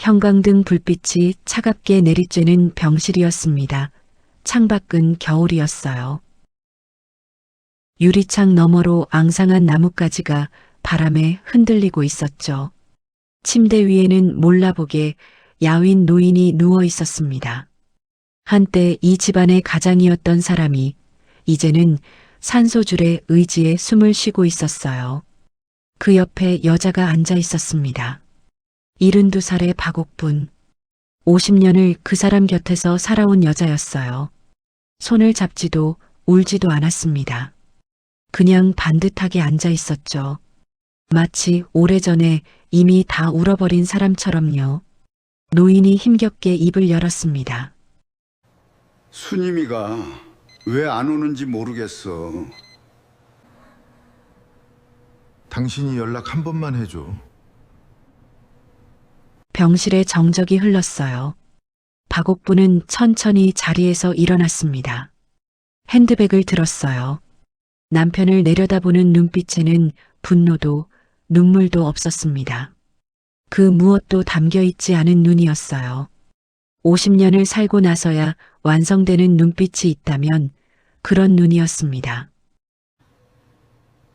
형광등 불빛이 차갑게 내리쬐는 병실이었습니다. 창밖은 겨울이었어요. 유리창 너머로 앙상한 나뭇가지가 바람에 흔들리고 있었죠. 침대 위에는 몰라보게 야윈 노인이 누워 있었습니다. 한때 이 집안의 가장이었던 사람이 이제는 산소줄의 의지에 숨을 쉬고 있었어요. 그 옆에 여자가 앉아 있었습니다. 72살의 박옥분. 50년을 그 사람 곁에서 살아온 여자였어요. 손을 잡지도 울지도 않았습니다. 그냥 반듯하게 앉아 있었죠. 마치 오래전에 이미 다 울어버린 사람처럼요. 노인이 힘겹게 입을 열었습니다. 순임이가 왜 안 오는지 모르겠어. 당신이 연락 한 번만 해줘. 병실에 정적이 흘렀어요. 박옥부는 천천히 자리에서 일어났습니다. 핸드백을 들었어요. 남편을 내려다보는 눈빛에는 분노도 눈물도 없었습니다. 그 무엇도 담겨있지 않은 눈이었어요. 50년을 살고 나서야 완성되는 눈빛이 있다면 그런 눈이었습니다.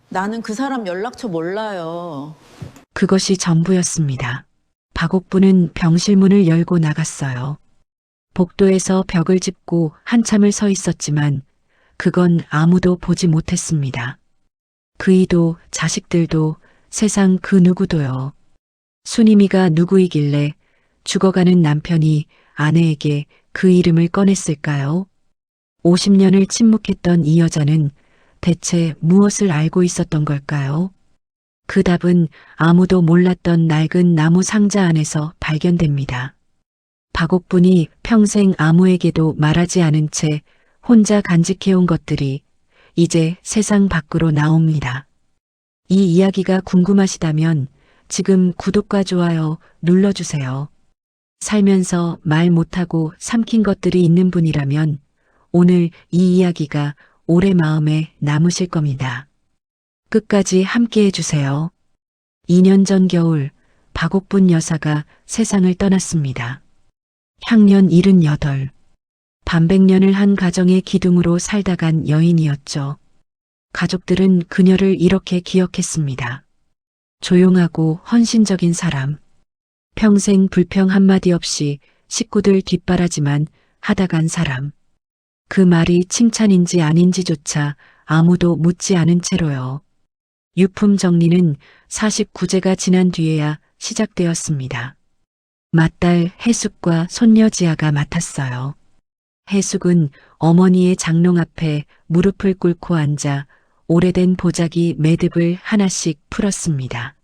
나는 그 사람 연락처 몰라요. 그것이 전부였습니다. 박옥부는 병실 문을 열고 나갔어요. 복도에서 벽을 짚고 한참을 서 있었지만 그건 아무도 보지 못했습니다. 그이도 자식들도 세상 그 누구도요. 순임이가 누구이길래 죽어가는 남편이 아내에게 그 이름을 꺼냈을까요? 50년을 침묵했던 이 여자는 대체 무엇을 알고 있었던 걸까요? 그 답은 아무도 몰랐던 낡은 나무 상자 안에서 발견됩니다. 박옥분이 평생 아무에게도 말하지 않은 채 혼자 간직해온 것들이 이제 세상 밖으로 나옵니다. 이 이야기가 궁금하시다면 지금 구독과 좋아요 눌러주세요. 살면서 말 못하고 삼킨 것들이 있는 분이라면 오늘 이 이야기가 오래 마음에 남으실 겁니다. 끝까지 함께 해주세요. 2년 전 겨울 박옥분 여사가 세상을 떠났습니다. 향년 78. 반백년을 한 가정의 기둥으로 살다 간 여인이었죠. 가족들은 그녀를 이렇게 기억했습니다. 조용하고 헌신적인 사람. 평생 불평 한마디 없이 식구들 뒷바라지만 하다 간 사람. 그 말이 칭찬인지 아닌지조차 아무도 묻지 않은 채로요. 유품 정리는 49제가 지난 뒤에야 시작되었습니다. 맏딸 해숙과 손녀 지아가 맡았어요. 해숙은 어머니의 장롱 앞에 무릎을 꿇고 앉아 오래된 보자기 매듭을 하나씩 풀었습니다.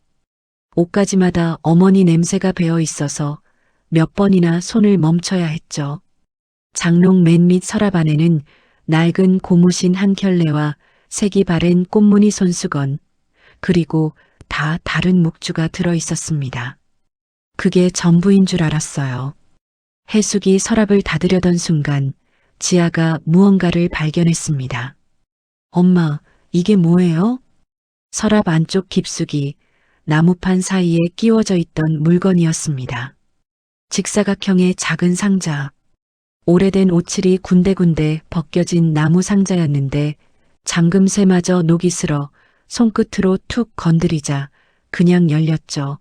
옷가지마다 어머니 냄새가 배어 있어서 몇 번이나 손을 멈춰야 했죠. 장롱 맨 밑 서랍 안에는 낡은 고무신 한 켤레와 색이 바랜 꽃무늬 손수건, 그리고 다 다른 목주가 들어 있었습니다. 그게 전부인 줄 알았어요. 해숙이 서랍을 닫으려던 순간 지아가 무언가를 발견했습니다. 엄마, 이게 뭐예요? 서랍 안쪽 깊숙이 나무판 사이에 끼워져 있던 물건이었습니다. 직사각형의 작은 상자. 오래된 오칠이 군데군데 벗겨진 나무 상자였는데 잠금새마저 녹이 슬어 손끝으로 툭 건드리자 그냥 열렸죠.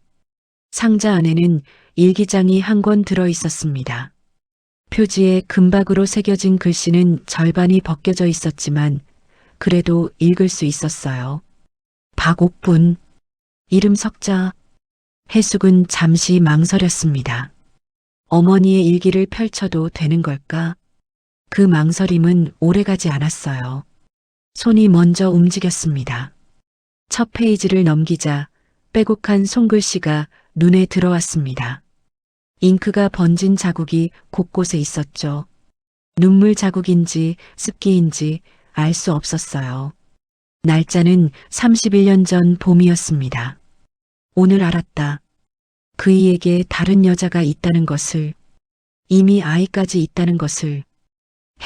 상자 안에는 일기장이 한 권 들어 있었습니다. 표지에 금박으로 새겨진 글씨는 절반이 벗겨져 있었지만 그래도 읽을 수 있었어요. 박옥분. 이름 석자. 해숙은 잠시 망설였습니다. 어머니의 일기를 펼쳐도 되는 걸까? 그 망설임은 오래가지 않았어요. 손이 먼저 움직였습니다. 첫 페이지를 넘기자 빼곡한 손글씨가 눈에 들어왔습니다. 잉크가 번진 자국이 곳곳에 있었죠. 눈물 자국인지 습기인지 알 수 없었어요. 날짜는 31년 전 봄이었습니다. 오늘 알았다. 그이에게 다른 여자가 있다는 것을, 이미 아이까지 있다는 것을.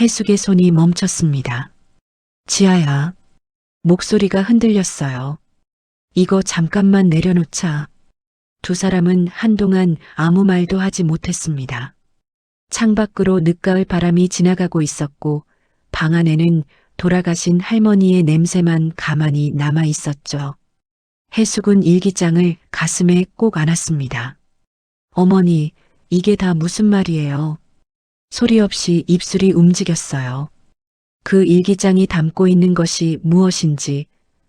해숙의 손이 멈췄습니다. 지아야. 목소리가 흔들렸어요. 이거 잠깐만 내려놓자. 두 사람은 한동안 아무 말도 하지 못했습니다. 창밖으로 늦가을 바람이 지나가고 있었고 방 안에는 돌아가신 할머니의 냄새만 가만히 남아 있었죠. 해숙은 일기장을 가슴에 꼭 안았습니다. 어머니, 이게 다 무슨 말이에요? 소리 없이 입술이 움직였어요. 그 일기장이 담고 있는 것이 무엇인지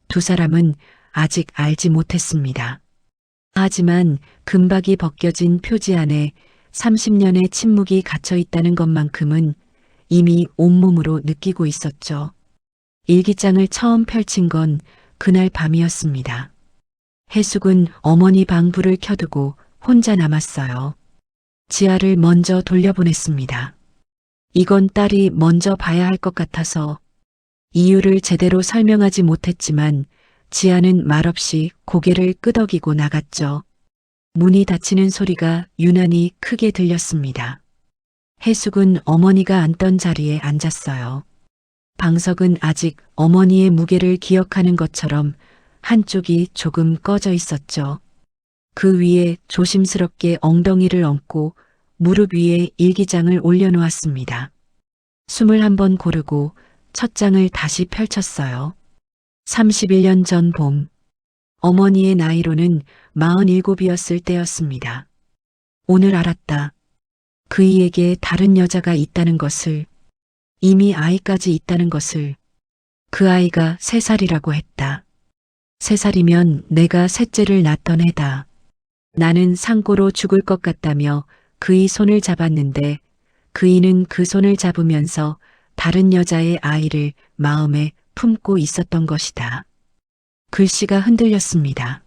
두 사람은 아직 알지 못했습니다. 하지만 금박이 벗겨진 표지 안에 30년의 침묵이 갇혀 있다는 것만큼은 이미 온몸으로 느끼고 있었죠. 일기장을 처음 펼친 건 그날 밤이었습니다. 해숙은 어머니 방 불을 켜두고 혼자 남았어요. 지아를 먼저 돌려보냈습니다. 이건 딸이 먼저 봐야 할 것 같아서 이유를 제대로 설명하지 못했지만 지아는 말없이 고개를 끄덕이고 나갔죠. 문이 닫히는 소리가 유난히 크게 들렸습니다. 해숙은 어머니가 앉던 자리에 앉았어요. 방석은 아직 어머니의 무게를 기억하는 것처럼 한쪽이 조금 꺼져 있었죠. 그 위에 조심스럽게 엉덩이를 얹고 무릎 위에 일기장을 올려놓았습니다. 숨을 한번 고르고 첫 장을 다시 펼쳤어요. 31년 전 봄, 어머니의 나이로는 47이었을 때였습니다. 오늘 알았다. 그이에게 다른 여자가 있다는 것을, 이미 아이까지 있다는 것을. 그 아이가 3살이라고 했다. 3살이면 내가 셋째를 낳던 애다. 나는 상고로 죽을 것 같다며 그의 손을 잡았는데 그이는 그 손을 잡으면서 다른 여자의 아이를 마음에 품고 있었던 것이다. 글씨가 흔들렸습니다.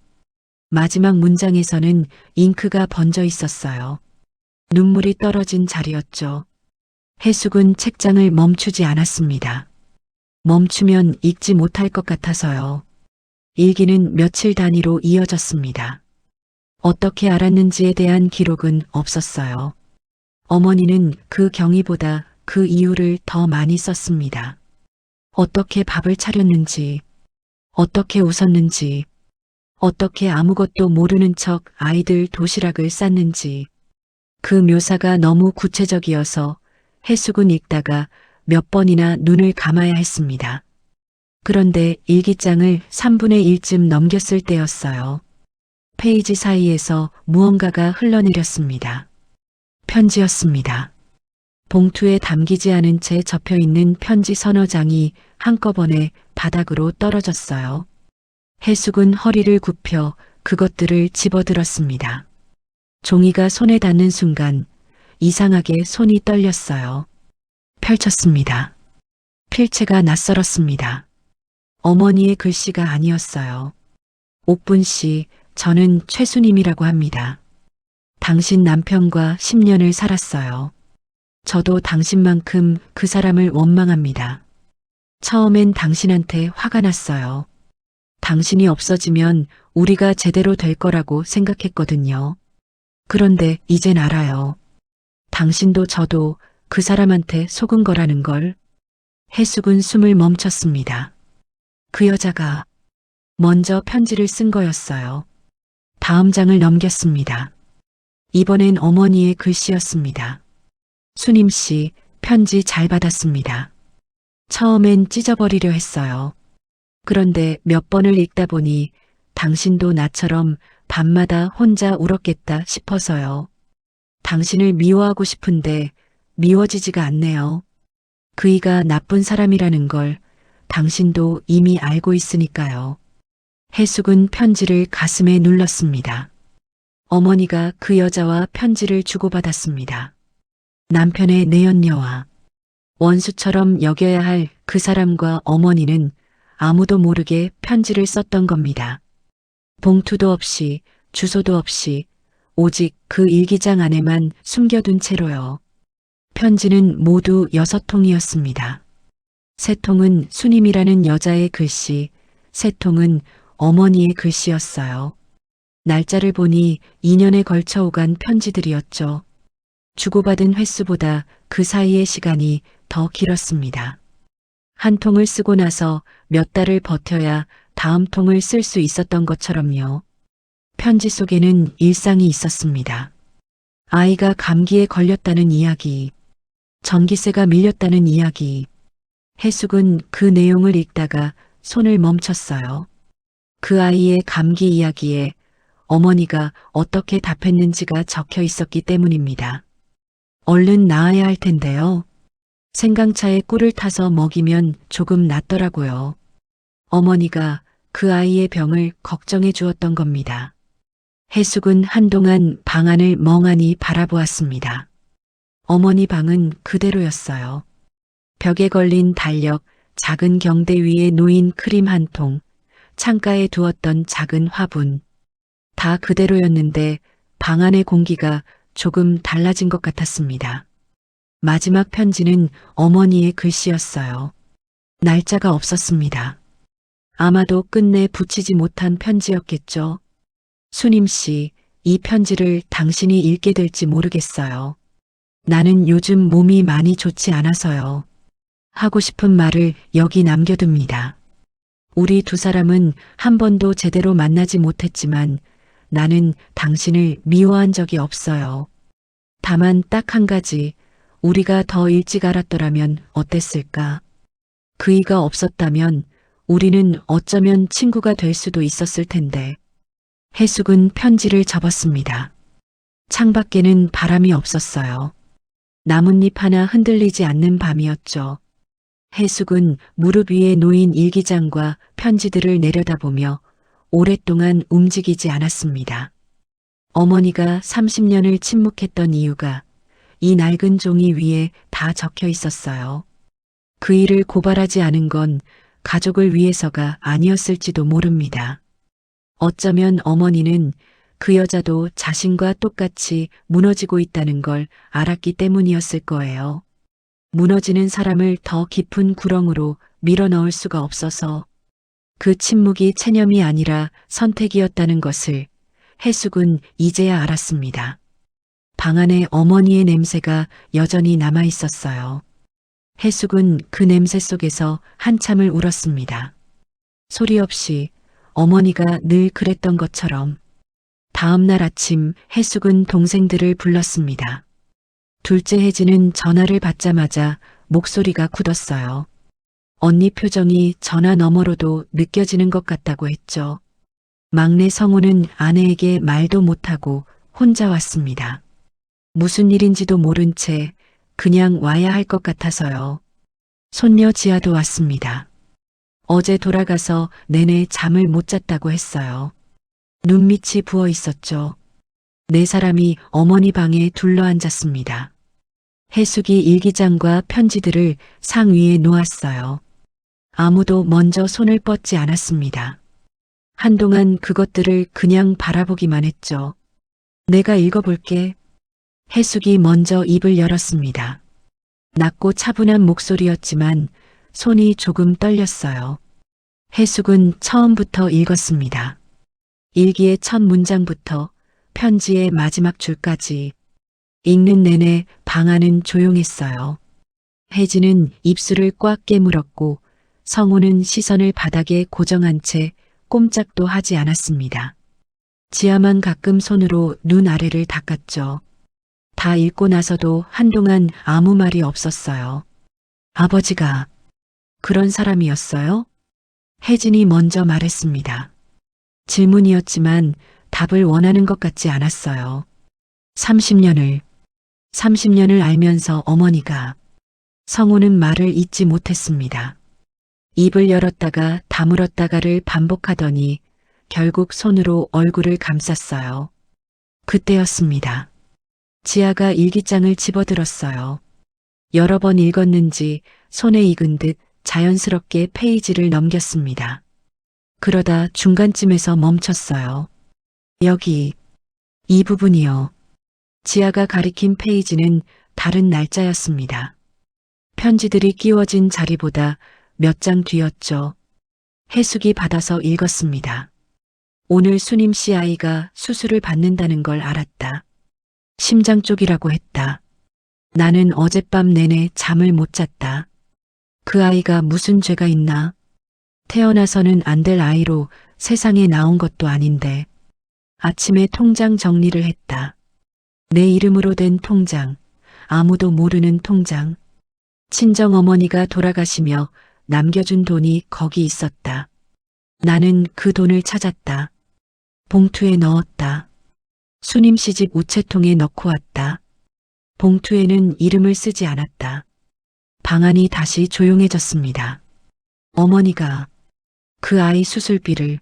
마지막 문장에서는 잉크가 번져 있었어요. 눈물이 떨어진 자리였죠. 해숙은 책장을 멈추지 않았습니다. 멈추면 읽지 못할 것 같아서요. 일기는 며칠 단위로 이어졌습니다. 어떻게 알았는지에 대한 기록은 없었어요. 어머니는 그 경위보다 그 이유를 더 많이 썼습니다. 어떻게 밥을 차렸는지, 어떻게 웃었는지, 어떻게 아무것도 모르는 척 아이들 도시락을 쌌는지. 그 묘사가 너무 구체적이어서 해숙은 읽다가 몇 번이나 눈을 감아야 했습니다. 그런데 일기장을 3분의 1쯤 넘겼을 때였어요. 페이지 사이에서 무언가가 흘러내렸습니다. 편지였습니다. 봉투에 담기지 않은 채 접혀있는 편지 서너 장이 한꺼번에 바닥으로 떨어졌어요. 해숙은 허리를 굽혀 그것들을 집어들었습니다. 종이가 손에 닿는 순간 이상하게 손이 떨렸어요. 펼쳤습니다. 필체가 낯설었습니다. 어머니의 글씨가 아니었어요. 옥분 씨, 저는 최수님이라고 합니다. 당신 남편과 10년을 살았어요. 저도 당신만큼 그 사람을 원망합니다. 처음엔 당신한테 화가 났어요. 당신이 없어지면 우리가 제대로 될 거라고 생각했거든요. 그런데 이젠 알아요. 당신도 저도 그 사람한테 속은 거라는 걸. 해숙은 숨을 멈췄습니다. 그 여자가 먼저 편지를 쓴 거였어요. 다음 장을 넘겼습니다. 이번엔 어머니의 글씨였습니다. 수님 씨, 편지 잘 받았습니다. 처음엔 찢어버리려 했어요. 그런데 몇 번을 읽다 보니 당신도 나처럼 밤마다 혼자 울었겠다 싶어서요. 당신을 미워하고 싶은데 미워지지가 않네요. 그이가 나쁜 사람이라는 걸 당신도 이미 알고 있으니까요. 해숙은 편지를 가슴에 눌렀습니다. 어머니가 그 여자와 편지를 주고받았습니다. 남편의 내연녀와 원수처럼 여겨야 할 그 사람과 어머니는 아무도 모르게 편지를 썼던 겁니다. 봉투도 없이 주소도 없이 오직 그 일기장 안에만 숨겨둔 채로요. 편지는 모두 6통이었습니다. 3통은 수님이라는 여자의 글씨, 3통은 어머니의 글씨였어요. 날짜를 보니 2년에 걸쳐 오간 편지들이었죠. 주고받은 횟수보다 그 사이의 시간이 더 길었습니다. 한 통을 쓰고 나서 몇 달을 버텨야 다음 통을 쓸 수 있었던 것처럼요. 편지 속에는 일상이 있었습니다. 아이가 감기에 걸렸다는 이야기, 전기세가 밀렸다는 이야기. 해숙은 그 내용을 읽다가 손을 멈췄어요. 그 아이의 감기 이야기에 어머니가 어떻게 답했는지가 적혀 있었기 때문입니다. 얼른 나아야 할 텐데요. 생강차에 꿀을 타서 먹이면 조금 낫더라고요. 어머니가 그 아이의 병을 걱정해 주었던 겁니다. 해숙은 한동안 방 안을 멍하니 바라보았습니다. 어머니 방은 그대로였어요. 벽에 걸린 달력, 작은 경대 위에 놓인 크림 한 통, 창가에 두었던 작은 화분. 다 그대로였는데 방 안의 공기가 조금 달라진 것 같았습니다. 마지막 편지는 어머니의 글씨였어요. 날짜가 없었습니다. 아마도 끝내 붙이지 못한 편지였겠죠. 수님 씨, 이 편지를 당신이 읽게 될지 모르겠어요. 나는 요즘 몸이 많이 좋지 않아서요. 하고 싶은 말을 여기 남겨둡니다. 우리 두 사람은 한 번도 제대로 만나지 못했지만 나는 당신을 미워한 적이 없어요. 다만 딱 한 가지, 우리가 더 일찍 알았더라면 어땠을까? 그이가 없었다면 우리는 어쩌면 친구가 될 수도 있었을 텐데. 해숙은 편지를 접었습니다. 창밖에는 바람이 없었어요. 나뭇잎 하나 흔들리지 않는 밤이었죠. 해숙은 무릎 위에 놓인 일기장과 편지들을 내려다보며 오랫동안 움직이지 않았습니다. 어머니가 30년을 침묵했던 이유가 이 낡은 종이 위에 다 적혀 있었어요. 그 일을 고발하지 않은 건 가족을 위해서가 아니었을지도 모릅니다. 어쩌면 어머니는 그 여자도 자신과 똑같이 무너지고 있다는 걸 알았기 때문이었을 거예요. 무너지는 사람을 더 깊은 구렁으로 밀어넣을 수가 없어서 그 침묵이 체념이 아니라 선택이었다는 것을 해숙은 이제야 알았습니다. 방 안에 어머니의 냄새가 여전히 남아 있었어요. 해숙은 그 냄새 속에서 한참을 울었습니다. 소리 없이 어머니가 늘 그랬던 것처럼. 다음 날 아침 해숙은 동생들을 불렀습니다. 둘째 혜진은 전화를 받자마자 목소리가 굳었어요. 언니 표정이 전화 너머로도 느껴지는 것 같다고 했죠. 막내 성우는 아내에게 말도 못하고 혼자 왔습니다. 무슨 일인지도 모른 채 그냥 와야 할 것 같아서요. 손녀 지아도 왔습니다. 어제 돌아가서 내내 잠을 못 잤다고 했어요. 눈밑이 부어 있었죠. 네 사람이 어머니 방에 둘러앉았습니다. 해숙이 일기장과 편지들을 상 위에 놓았어요. 아무도 먼저 손을 뻗지 않았습니다. 한동안 그것들을 그냥 바라보기만 했죠. 내가 읽어볼게. 해숙이 먼저 입을 열었습니다. 낮고 차분한 목소리였지만 손이 조금 떨렸어요. 해숙은 처음부터 읽었습니다. 일기의 첫 문장부터 편지의 마지막 줄까지. 읽는 내내 방 안은 조용했어요. 혜진은 입술을 꽉 깨물었고 성우는 시선을 바닥에 고정한 채 꼼짝도 하지 않았습니다. 지아만 가끔 손으로 눈 아래를 닦았죠. 다 읽고 나서도 한동안 아무 말이 없었어요. 아버지가 그런 사람이었어요? 혜진이 먼저 말했습니다. 질문이었지만 답을 원하는 것 같지 않았어요. 30년을 알면서 어머니가. 성우는 말을 잇지 못했습니다. 입을 열었다가 다물었다가를 반복하더니 결국 손으로 얼굴을 감쌌어요. 그때였습니다. 지아가 일기장을 집어들었어요. 여러 번 읽었는지 손에 익은 듯 자연스럽게 페이지를 넘겼습니다. 그러다 중간쯤에서 멈췄어요. 여기, 이 부분이요. 지아가 가리킨 페이지는 다른 날짜였습니다. 편지들이 끼워진 자리보다 몇 장 뒤였죠. 해숙이 받아서 읽었습니다. 오늘 수님 씨 아이가 수술을 받는다는 걸 알았다. 심장 쪽이라고 했다. 나는 어젯밤 내내 잠을 못 잤다. 그 아이가 무슨 죄가 있나? 태어나서는 안 될 아이로 세상에 나온 것도 아닌데. 아침에 통장 정리를 했다. 내 이름으로 된 통장, 아무도 모르는 통장. 친정 어머니가 돌아가시며 남겨준 돈이 거기 있었다. 나는 그 돈을 찾았다. 봉투에 넣었다. 수님 시집 우체통에 넣고 왔다. 봉투에는 이름을 쓰지 않았다. 방 안이 다시 조용해졌습니다. 어머니가 그 아이 수술비를.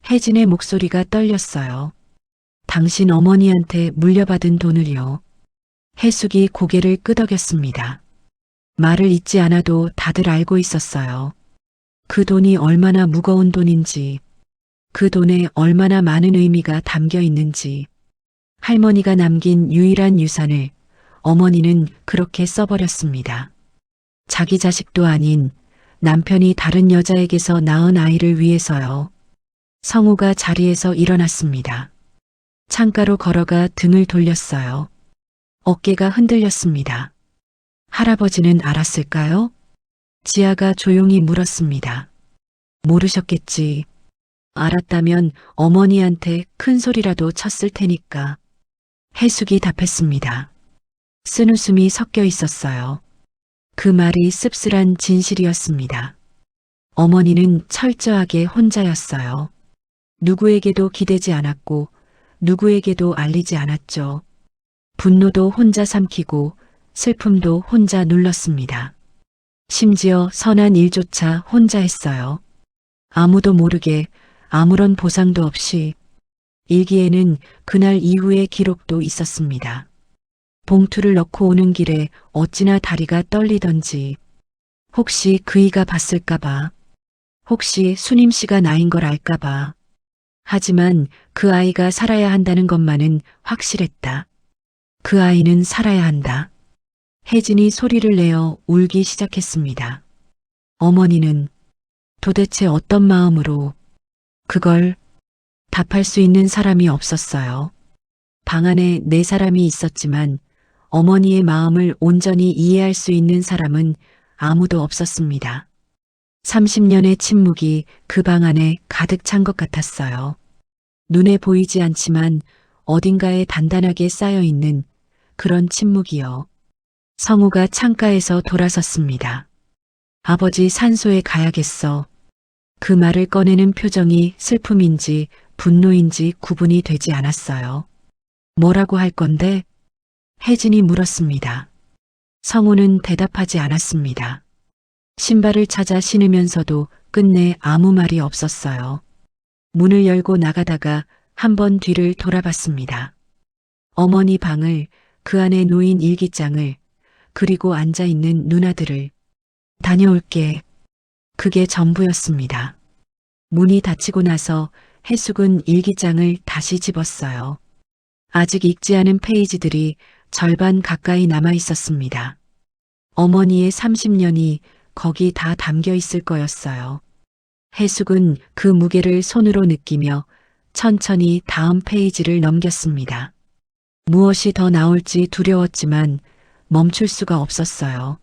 혜진의 목소리가 떨렸어요. 당신 어머니한테 물려받은 돈을요. 혜숙이 고개를 끄덕였습니다. 말을 잇지 않아도 다들 알고 있었어요. 그 돈이 얼마나 무거운 돈인지, 그 돈에 얼마나 많은 의미가 담겨 있는지. 할머니가 남긴 유일한 유산을 어머니는 그렇게 써버렸습니다. 자기 자식도 아닌 남편이 다른 여자에게서 낳은 아이를 위해서요. 성우가 자리에서 일어났습니다. 창가로 걸어가 등을 돌렸어요. 어깨가 흔들렸습니다. 할아버지는 알았을까요? 지아가 조용히 물었습니다. 모르셨겠지. 알았다면 어머니한테 큰 소리라도 쳤을 테니까. 혜숙이 답했습니다. 쓴웃음이 섞여 있었어요. 그 말이 씁쓸한 진실이었습니다. 어머니는 철저하게 혼자였어요. 누구에게도 기대지 않았고 누구에게도 알리지 않았죠. 분노도 혼자 삼키고 슬픔도 혼자 눌렀습니다. 심지어 선한 일조차 혼자 했어요. 아무도 모르게 아무런 보상도 없이. 일기에는 그날 이후의 기록도 있었습니다. 봉투를 넣고 오는 길에 어찌나 다리가 떨리던지. 혹시 그이가 봤을까봐. 혹시 수님 씨가 나인 걸 알까봐. 하지만 그 아이가 살아야 한다는 것만은 확실했다. 그 아이는 살아야 한다. 혜진이 소리를 내어 울기 시작했습니다. 어머니는 도대체 어떤 마음으로 그걸 답할 수 있는 사람이 없었어요. 방 안에 4사람이 있었지만 어머니의 마음을 온전히 이해할 수 있는 사람은 아무도 없었습니다. 30년의 침묵이 그 방 안에 가득 찬 것 같았어요. 눈에 보이지 않지만 어딘가에 단단하게 쌓여 있는 그런 침묵이요. 성우가 창가에서 돌아섰습니다. 아버지 산소에 가야겠어. 그 말을 꺼내는 표정이 슬픔인지 분노인지 구분이 되지 않았어요. 뭐라고 할 건데? 혜진이 물었습니다. 성우는 대답하지 않았습니다. 신발을 찾아 신으면서도 끝내 아무 말이 없었어요. 문을 열고 나가다가 한 번 뒤를 돌아봤습니다. 어머니 방을, 그 안에 놓인 일기장을, 그리고 앉아있는 누나들을. 다녀올게. 그게 전부였습니다. 문이 닫히고 나서 혜숙은 일기장을 다시 집었어요. 아직 읽지 않은 페이지들이 절반 가까이 남아 있었습니다. 어머니의 30년이 거기 다 담겨 있을 거였어요. 혜숙은 그 무게를 손으로 느끼며 천천히 다음 페이지를 넘겼습니다. 무엇이 더 나올지 두려웠지만 멈출 수가 없었어요.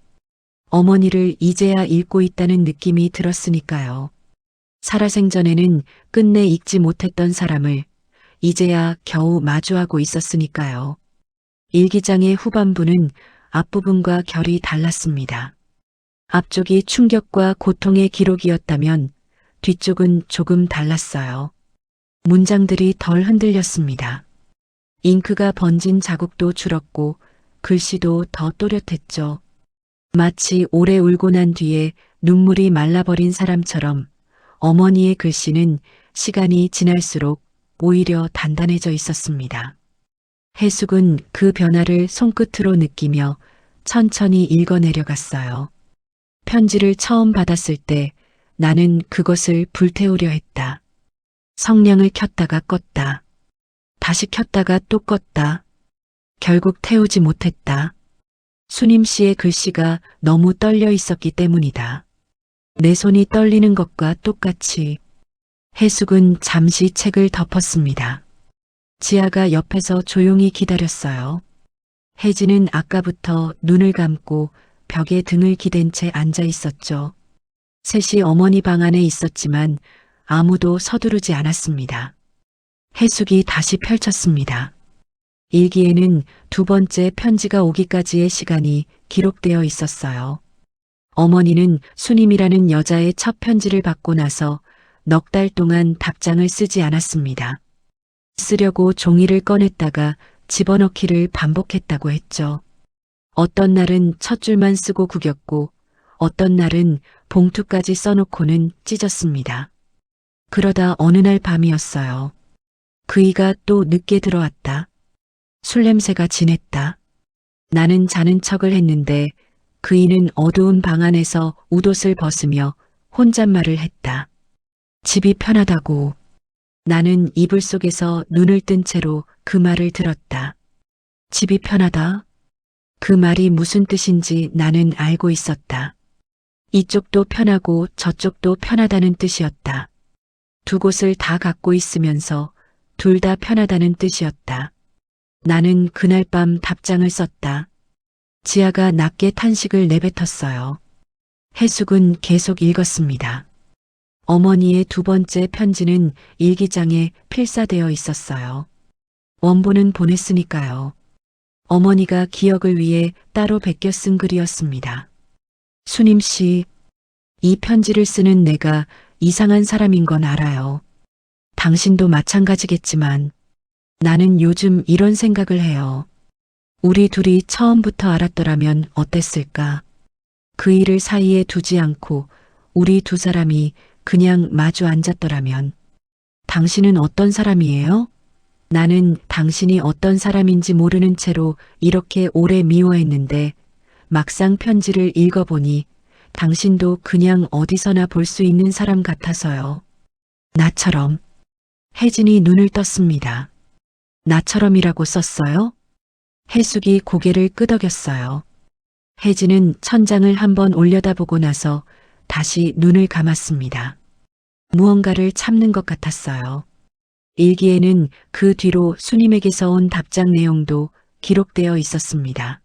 어머니를 이제야 읽고 있다는 느낌이 들었으니까요. 살아생전에는 끝내 읽지 못했던 사람을 이제야 겨우 마주하고 있었으니까요. 일기장의 후반부는 앞부분과 결이 달랐습니다. 앞쪽이 충격과 고통의 기록이었다면 뒤쪽은 조금 달랐어요. 문장들이 덜 흔들렸습니다. 잉크가 번진 자국도 줄었고 글씨도 더 또렷했죠. 마치 오래 울고 난 뒤에 눈물이 말라버린 사람처럼 어머니의 글씨는 시간이 지날수록 오히려 단단해져 있었습니다. 혜숙은 그 변화를 손끝으로 느끼며 천천히 읽어내려갔어요. 편지를 처음 받았을 때 나는 그것을 불태우려 했다. 성냥을 켰다가 껐다. 다시 켰다가 또 껐다. 결국 태우지 못했다. 수님 씨의 글씨가 너무 떨려 있었기 때문이다. 내 손이 떨리는 것과 똑같이. 혜숙은 잠시 책을 덮었습니다. 지아가 옆에서 조용히 기다렸어요. 혜진은 아까부터 눈을 감고 벽에 등을 기댄 채 앉아 있었죠. 셋이 어머니 방 안에 있었지만 아무도 서두르지 않았습니다. 해숙이 다시 펼쳤습니다. 일기에는 두 번째 편지가 오기까지의 시간이 기록되어 있었어요. 어머니는 순임이라는 여자의 첫 편지를 받고 나서 넉 달 동안 답장을 쓰지 않았습니다. 쓰려고 종이를 꺼냈다가 집어넣기를 반복했다고 했죠. 어떤 날은 첫 줄만 쓰고 구겼고 어떤 날은 봉투까지 써놓고는 찢었습니다. 그러다 어느 날 밤이었어요. 그이가 또 늦게 들어왔다. 술 냄새가 진했다. 나는 자는 척을 했는데 그이는 어두운 방 안에서 웃옷을 벗으며 혼잣말을 했다. 집이 편하다고. 나는 이불 속에서 눈을 뜬 채로 그 말을 들었다. 집이 편하다? 그 말이 무슨 뜻인지 나는 알고 있었다. 이쪽도 편하고 저쪽도 편하다는 뜻이었다. 두 곳을 다 갖고 있으면서 둘 다 편하다는 뜻이었다. 나는 그날 밤 답장을 썼다. 지아가 낮게 탄식을 내뱉었어요. 해숙은 계속 읽었습니다. 어머니의 두 번째 편지는 일기장에 필사되어 있었어요. 원본은 보냈으니까요. 어머니가 기억을 위해 따로 베껴 쓴 글이었습니다. 순임 씨, 이 편지를 쓰는 내가 이상한 사람인 건 알아요. 당신도 마찬가지겠지만 나는 요즘 이런 생각을 해요. 우리 둘이 처음부터 알았더라면 어땠을까? 그 일을 사이에 두지 않고 우리 두 사람이 그냥 마주 앉았더라면. 당신은 어떤 사람이에요? 나는 당신이 어떤 사람인지 모르는 채로 이렇게 오래 미워했는데 막상 편지를 읽어보니 당신도 그냥 어디서나 볼 수 있는 사람 같아서요. 나처럼. 혜진이 눈을 떴습니다. 나처럼이라고 썼어요? 해숙이 고개를 끄덕였어요. 혜진은 천장을 한번 올려다보고 나서 다시 눈을 감았습니다. 무언가를 참는 것 같았어요. 일기에는 그 뒤로 수님에게서 온 답장 내용도 기록되어 있었습니다.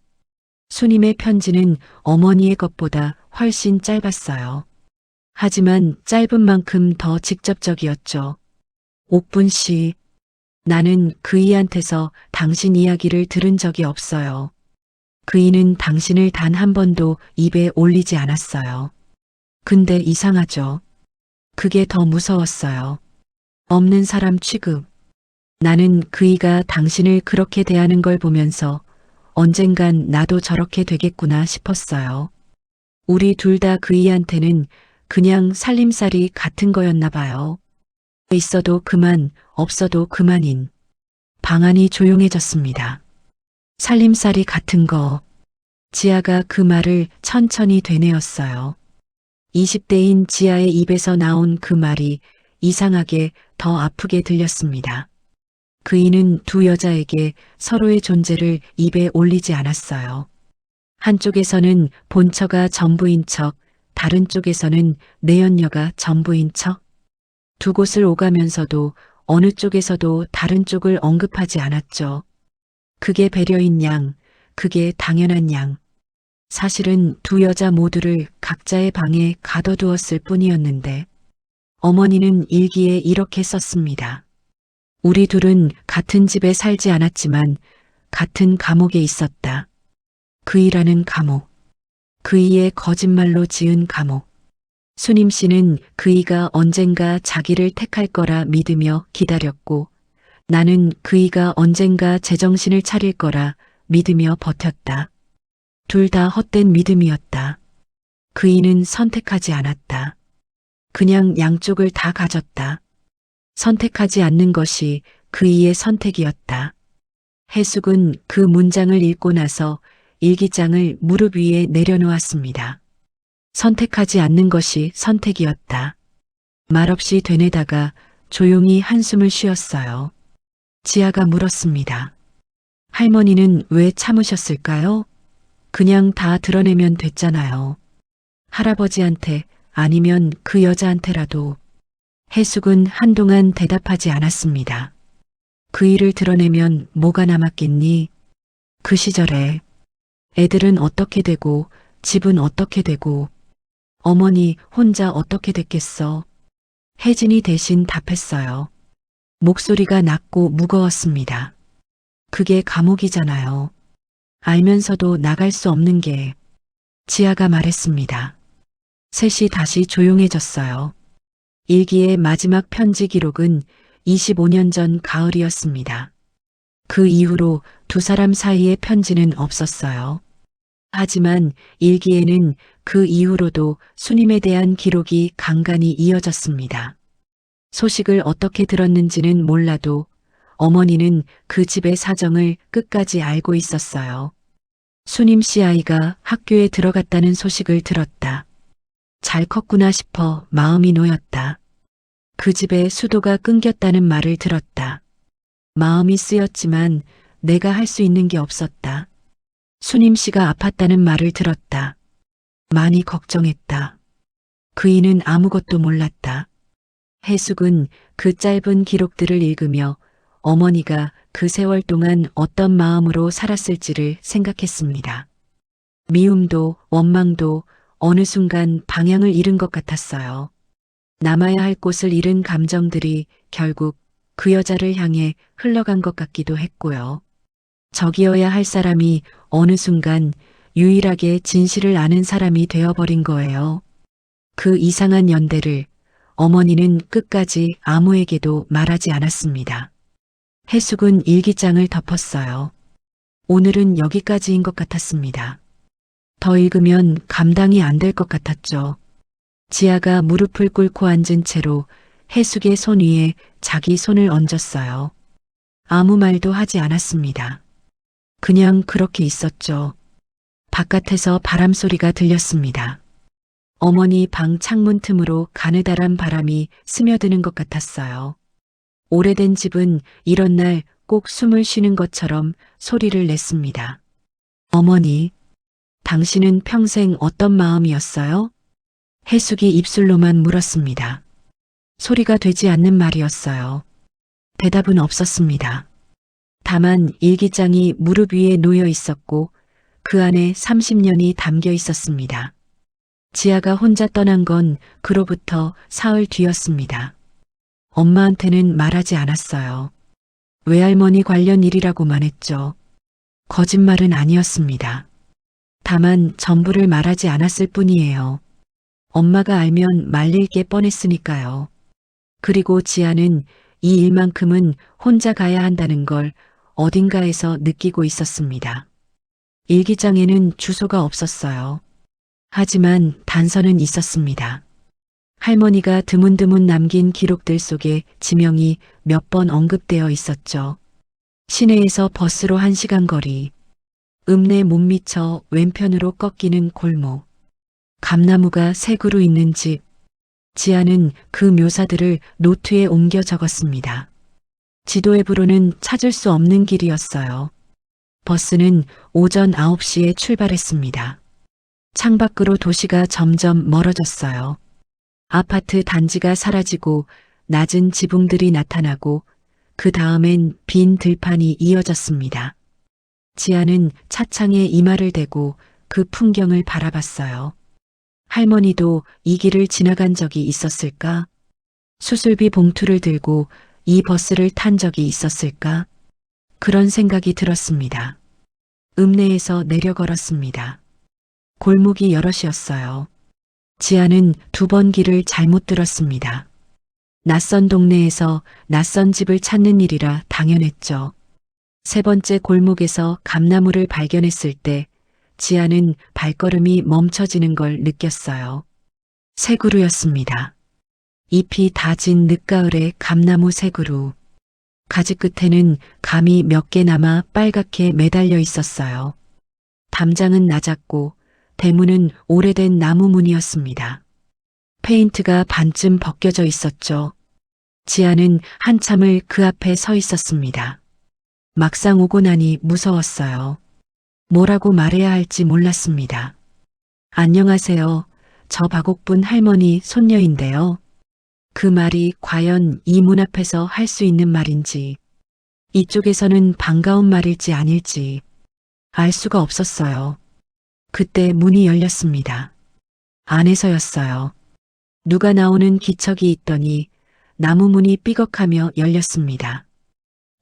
수님의 편지는 어머니의 것보다 훨씬 짧았어요. 하지만 짧은 만큼 더 직접적이었죠. 옥분 씨, 나는 그이한테서 당신 이야기를 들은 적이 없어요. 그이는 당신을 단 한 번도 입에 올리지 않았어요. 근데 이상하죠. 그게 더 무서웠어요. 없는 사람 취급. 나는 그이가 당신을 그렇게 대하는 걸 보면서 언젠간 나도 저렇게 되겠구나 싶었어요. 우리 둘 다 그이한테는 그냥 살림살이 같은 거였나 봐요. 있어도 그만, 없어도 그만인. 방안이 조용해졌습니다. 살림살이 같은 거. 지아가 그 말을 천천히 되뇌었어요. 20대인 지아의 입에서 나온 그 말이 이상하게 더 아프게 들렸습니다. 그이는 두 여자에게 서로의 존재를 입에 올리지 않았어요. 한쪽에서는 본처가 전부인 척, 다른 쪽에서는 내연녀가 전부인 척. 두 곳을 오가면서도 어느 쪽에서도 다른 쪽을 언급하지 않았죠. 그게 배려인 양, 그게 당연한 양. 사실은 두 여자 모두를 각자의 방에 가둬두었을 뿐이었는데 어머니는 일기에 이렇게 썼습니다. 우리 둘은 같은 집에 살지 않았지만 같은 감옥에 있었다. 그이라는 감옥. 그이의 거짓말로 지은 감옥. 수님 씨는 그이가 언젠가 자기를 택할 거라 믿으며 기다렸고 나는 그이가 언젠가 제정신을 차릴 거라 믿으며 버텼다. 둘 다 헛된 믿음이었다. 그이는 선택하지 않았다. 그냥 양쪽을 다 가졌다. 선택하지 않는 것이 그이의 선택이었다. 해숙은 그 문장을 읽고 나서 일기장을 무릎 위에 내려놓았습니다. 선택하지 않는 것이 선택이었다. 말없이 되뇌다가 조용히 한숨을 쉬었어요. 지아가 물었습니다. 할머니는 왜 참으셨을까요? 그냥 다 드러내면 됐잖아요. 할아버지한테 아니면 그 여자한테라도. 해숙은 한동안 대답하지 않았습니다. 그 일을 드러내면 뭐가 남았겠니? 그 시절에 애들은 어떻게 되고 집은 어떻게 되고 어머니 혼자 어떻게 됐겠어? 혜진이 대신 답했어요. 목소리가 낮고 무거웠습니다. 그게 감옥이잖아요. 알면서도 나갈 수 없는 게. 지아가 말했습니다. 셋이 다시 조용해졌어요. 일기의 마지막 편지 기록은 25년 전 가을이었습니다. 그 이후로 두 사람 사이에 편지는 없었어요. 하지만 일기에는 그 이후로도 수님에 대한 기록이 간간히 이어졌습니다. 소식을 어떻게 들었는지는 몰라도 어머니는 그 집의 사정을 끝까지 알고 있었어요. 수님 씨 아이가 학교에 들어갔다는 소식을 들었다. 잘 컸구나 싶어 마음이 놓였다. 그 집에 수도가 끊겼다는 말을 들었다. 마음이 쓰였지만 내가 할 수 있는 게 없었다. 수님 씨가 아팠다는 말을 들었다. 많이 걱정했다. 그이는 아무것도 몰랐다. 해숙은 그 짧은 기록들을 읽으며 어머니가 그 세월 동안 어떤 마음으로 살았을지를 생각했습니다. 미움도 원망도 어느 순간 방향을 잃은 것 같았어요. 남아야 할 곳을 잃은 감정들이 결국 그 여자를 향해 흘러간 것 같기도 했고요. 적이어야 할 사람이 어느 순간 유일하게 진실을 아는 사람이 되어버린 거예요. 그 이상한 연대를 어머니는 끝까지 아무에게도 말하지 않았습니다. 해숙은 일기장을 덮었어요. 오늘은 여기까지인 것 같았습니다. 더 읽으면 감당이 안 될 것 같았죠. 지아가 무릎을 꿇고 앉은 채로 해숙의 손 위에 자기 손을 얹었어요. 아무 말도 하지 않았습니다. 그냥 그렇게 있었죠. 바깥에서 바람 소리가 들렸습니다. 어머니 방 창문 틈으로 가느다란 바람이 스며드는 것 같았어요. 오래된 집은 이런 날 꼭 숨을 쉬는 것처럼 소리를 냈습니다. 어머니, 당신은 평생 어떤 마음이었어요? 해숙이 입술로만 물었습니다. 소리가 되지 않는 말이었어요. 대답은 없었습니다. 다만 일기장이 무릎 위에 놓여 있었고 그 안에 30년이 담겨 있었습니다. 지아가 혼자 떠난 건 그로부터 사흘 뒤였습니다. 엄마한테는 말하지 않았어요. 외할머니 관련 일이라고만 했죠. 거짓말은 아니었습니다. 다만 전부를 말하지 않았을 뿐이에요. 엄마가 알면 말릴 게 뻔했으니까요. 그리고 지아는 이 일만큼은 혼자 가야 한다는 걸 어딘가에서 느끼고 있었습니다. 일기장에는 주소가 없었어요. 하지만 단서는 있었습니다. 할머니가 드문드문 남긴 기록들 속에 지명이 몇 번 언급되어 있었죠. 시내에서 버스로 1시간 거리, 읍내 못 미쳐 왼편으로 꺾이는 골목, 감나무가 세 그루 있는 집. 지아는 그 묘사들을 노트에 옮겨 적었습니다. 지도 앱으로는 찾을 수 없는 길이었어요. 버스는 오전 9시에 출발했습니다. 창밖으로 도시가 점점 멀어졌어요. 아파트 단지가 사라지고 낮은 지붕들이 나타나고 그 다음엔 빈 들판이 이어졌습니다. 지아는 차창에 이마를 대고 그 풍경을 바라봤어요. 할머니도 이 길을 지나간 적이 있었을까? 수술비 봉투를 들고 이 버스를 탄 적이 있었을까? 그런 생각이 들었습니다. 읍내에서 내려 걸었습니다. 골목이 여럿이었어요. 지아는 2번 길을 잘못 들었습니다. 낯선 동네에서 낯선 집을 찾는 일이라 당연했죠. 3번째 골목에서 감나무를 발견했을 때 지아는 발걸음이 멈춰지는 걸 느꼈어요. 세 그루였습니다. 잎이 다 진 늦가을의 감나무 세 그루. 가지 끝에는 감이 몇 개 남아 빨갛게 매달려 있었어요. 담장은 낮았고 대문은 오래된 나무 문이었습니다. 페인트가 반쯤 벗겨져 있었죠. 지아는 한참을 그 앞에 서 있었습니다. 막상 오고 나니 무서웠어요. 뭐라고 말해야 할지 몰랐습니다. 안녕하세요. 저 박옥분 할머니 손녀인데요. 그 말이 과연 이 문 앞에서 할 수 있는 말인지, 이쪽에서는 반가운 말일지 아닐지 알 수가 없었어요. 그때 문이 열렸습니다. 안에서였어요. 누가 나오는 기척이 있더니 나무 문이 삐걱하며 열렸습니다.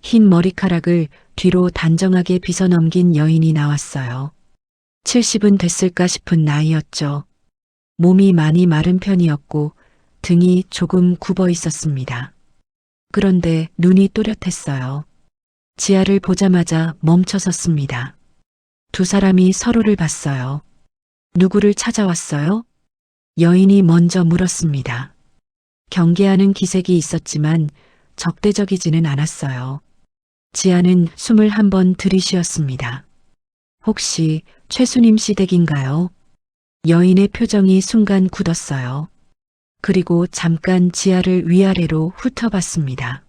흰 머리카락을 뒤로 단정하게 빗어넘긴 여인이 나왔어요. 70은 됐을까 싶은 나이였죠. 몸이 많이 마른 편이었고 등이 조금 굽어 있었습니다. 그런데 눈이 또렷했어요. 지아를 보자마자 멈춰 섰습니다. 두 사람이 서로를 봤어요. 누구를 찾아왔어요? 여인이 먼저 물었습니다. 경계하는 기색이 있었지만 적대적이지는 않았어요. 지아는 숨을 한번 들이쉬었습니다. 혹시 최수님 씨 댁인가요? 여인의 표정이 순간 굳었어요. 그리고 잠깐 지아를 위아래로 훑어봤습니다.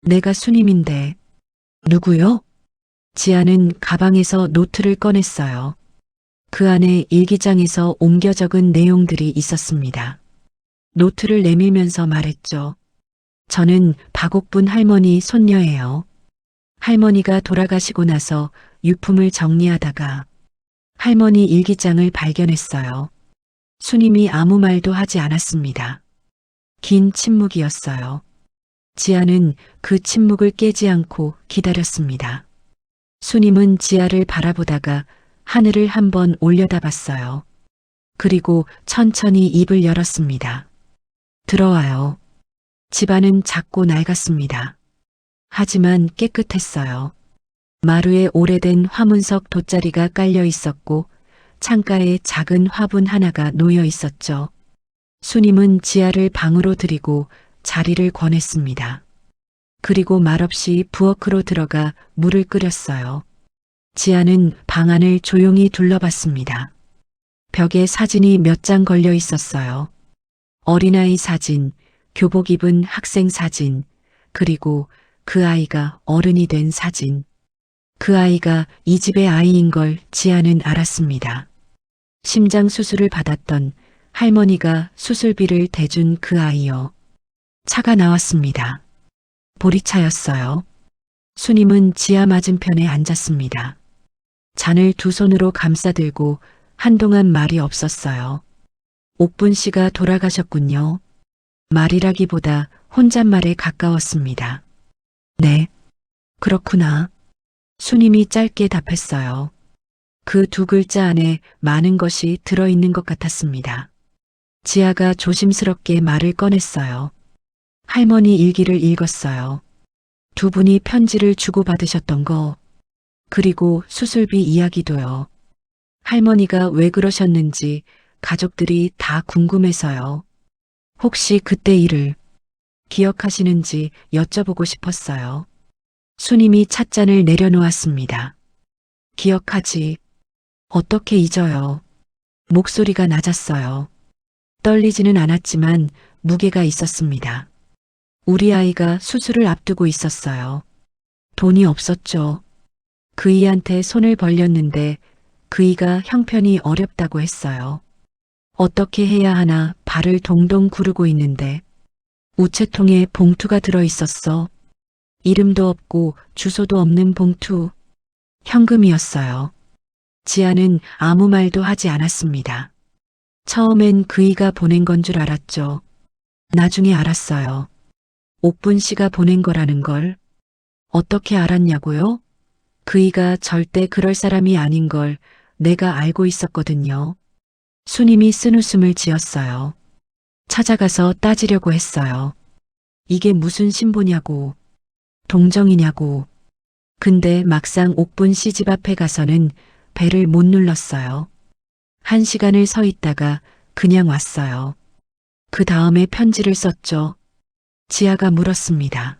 내가 수님인데 누구요? 지아는 가방에서 노트를 꺼냈어요. 그 안에 일기장에서 옮겨 적은 내용들이 있었습니다. 노트를 내밀면서 말했죠. 저는 박옥분 할머니 손녀예요. 할머니가 돌아가시고 나서 유품을 정리하다가 할머니 일기장을 발견했어요. 수님이 아무 말도 하지 않았습니다. 긴 침묵이었어요. 지아는 그 침묵을 깨지 않고 기다렸습니다. 수님은 지아를 바라보다가 하늘을 한번 올려다봤어요. 그리고 천천히 입을 열었습니다. 들어와요. 집안은 작고 낡았습니다. 하지만 깨끗했어요. 마루에 오래된 화문석 돗자리가 깔려 있었고 창가에 작은 화분 하나가 놓여 있었죠. 수님은 지아를 방으로 들이고 자리를 권했습니다. 그리고 말없이 부엌으로 들어가 물을 끓였어요. 지아는 방 안을 조용히 둘러봤습니다. 벽에 사진이 몇 장 걸려 있었어요. 어린아이 사진, 교복 입은 학생 사진, 그리고 그 아이가 어른이 된 사진. 그 아이가 이 집의 아이인 걸 지아는 알았습니다. 심장 수술을 받았던 할머니가 수술비를 대준 그 아이요. 차가 나왔습니다. 보리차였어요. 수님은 지아 맞은편에 앉았습니다. 잔을 두 손으로 감싸들고 한동안 말이 없었어요. 옥분 씨가 돌아가셨군요. 말이라기보다 혼잣말에 가까웠습니다. 네, 그렇구나. 수님이 짧게 답했어요. 그 두 글자 안에 많은 것이 들어있는 것 같았습니다. 지아가 조심스럽게 말을 꺼냈어요. 할머니 일기를 읽었어요. 두 분이 편지를 주고받으셨던 거, 그리고 수술비 이야기도요. 할머니가 왜 그러셨는지 가족들이 다 궁금해서요. 혹시 그때 일을 기억하시는지 여쭤보고 싶었어요. 수님이 찻잔을 내려놓았습니다. 기억하지. 어떻게 잊어요. 목소리가 낮았어요. 떨리지는 않았지만 무게가 있었습니다. 우리 아이가 수술을 앞두고 있었어요. 돈이 없었죠. 그이한테 손을 벌렸는데 그이가 형편이 어렵다고 했어요. 어떻게 해야 하나 발을 동동 구르고 있는데 우체통에 봉투가 들어 있었어. 이름도 없고 주소도 없는 봉투. 현금이었어요. 지아는 아무 말도 하지 않았습니다. 처음엔 그이가 보낸 건 줄 알았죠. 나중에 알았어요. 옥분 씨가 보낸 거라는 걸. 어떻게 알았냐고요? 그이가 절대 그럴 사람이 아닌 걸 내가 알고 있었거든요. 수님이 쓴웃음을 지었어요. 찾아가서 따지려고 했어요. 이게 무슨 신보냐고. 동정이냐고. 근데 막상 옥분 씨 집 앞에 가서는 배를 못 눌렀어요. 1시간을 서 있다가 그냥 왔어요. 그 다음에 편지를 썼죠. 지아가 물었습니다.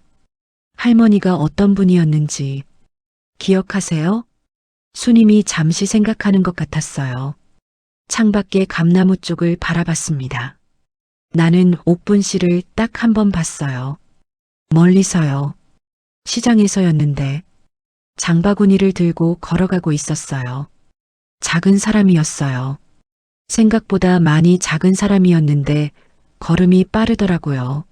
할머니가 어떤 분이었는지 기억하세요? 수님이 잠시 생각하는 것 같았어요. 창밖에 감나무 쪽을 바라봤습니다. 나는 옥분 씨를 딱 한 번 봤어요. 멀리서요. 시장에서였는데 장바구니를 들고 걸어가고 있었어요. 작은 사람이었어요. 생각보다 많이 작은 사람이었는데 걸음이 빠르더라고요.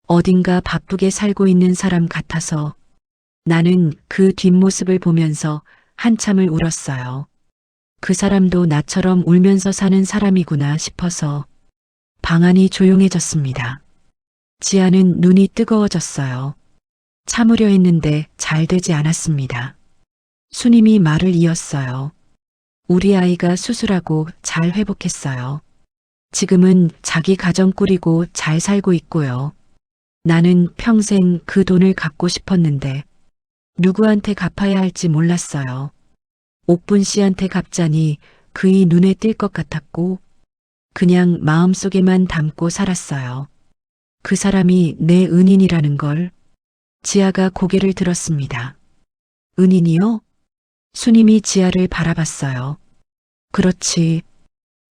어딘가 바쁘게 살고 있는 사람 같아서 나는 그 뒷모습을 보면서 한참을 울었어요. 그 사람도 나처럼 울면서 사는 사람이구나 싶어서 방 안이 조용해졌습니다. 지아는 눈이 뜨거워졌어요. 참으려 했는데 잘 되지 않았습니다. 수님이 말을 이었어요. 우리 아이가 수술하고 잘 회복했어요. 지금은 자기 가정 꾸리고 잘 살고 있고요. 나는 평생 그 돈을 갚고 싶었는데 누구한테 갚아야 할지 몰랐어요. 옥분 씨한테 갚자니 그의 눈에 띌 것 같았고 그냥 마음속에만 담고 살았어요. 그 사람이 내 은인이라는 걸. 지아가 고개를 들었습니다. 은인이요? 수님이 지아를 바라봤어요. 그렇지.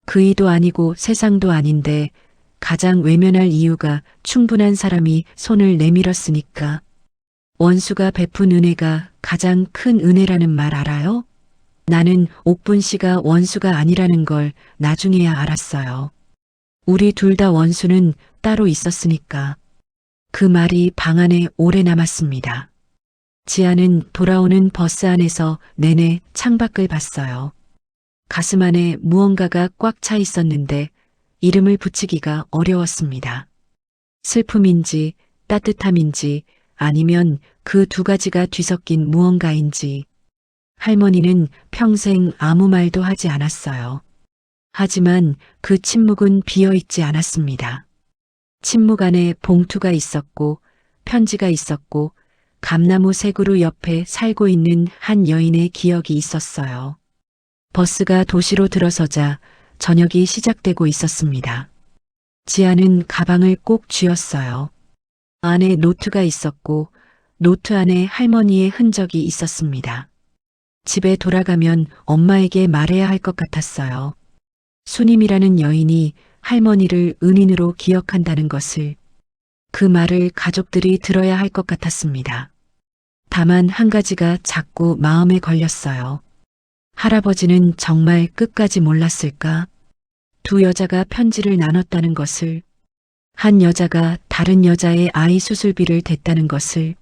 그이도 아니고 세상도 아닌데 가장 외면할 이유가 충분한 사람이 손을 내밀었으니까. 원수가 베푼 은혜가 가장 큰 은혜라는 말 알아요? 나는 옥분 씨가 원수가 아니라는 걸 나중에야 알았어요. 우리 둘 다 원수는 따로 있었으니까. 그 말이 방 안에 오래 남았습니다. 지아는 돌아오는 버스 안에서 내내 창밖을 봤어요. 가슴 안에 무언가가 꽉 차 있었는데 이름을 붙이기가 어려웠습니다. 슬픔인지 따뜻함인지 아니면 그 두 가지가 뒤섞인 무언가인지. 할머니는 평생 아무 말도 하지 않았어요. 하지만 그 침묵은 비어있지 않았습니다. 침묵 안에 봉투가 있었고 편지가 있었고 감나무 새그루 옆에 살고 있는 한 여인의 기억이 있었어요. 버스가 도시로 들어서자 저녁이 시작되고 있었습니다. 지아는 가방을 꼭 쥐었어요. 안에 노트가 있었고 노트 안에 할머니의 흔적이 있었습니다. 집에 돌아가면 엄마에게 말해야 할 것 같았어요. 수님이라는 여인이 할머니를 은인으로 기억한다는 것을. 그 말을 가족들이 들어야 할 것 같았습니다. 다만 한 가지가 자꾸 마음에 걸렸어요. 할아버지는 정말 끝까지 몰랐을까? 두 여자가 편지를 나눴다는 것을, 한 여자가 다른 여자의 아이 수술비를 댔다는 것을,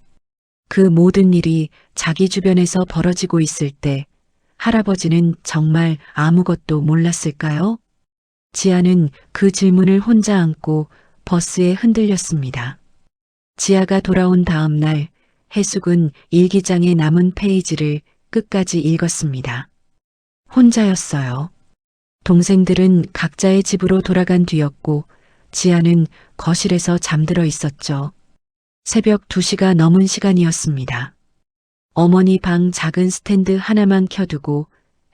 그 모든 일이 자기 주변에서 벌어지고 있을 때 할아버지는 정말 아무것도 몰랐을까요? 지아는 그 질문을 혼자 안고 버스에 흔들렸습니다. 지아가 돌아온 다음 날 해숙은 일기장에 남은 페이지를 끝까지 읽었습니다. 혼자였어요. 동생들은 각자의 집으로 돌아간 뒤였고 지아는 거실에서 잠들어 있었죠. 새벽 2시가 넘은 시간이었습니다. 어머니 방 작은 스탠드 하나만 켜두고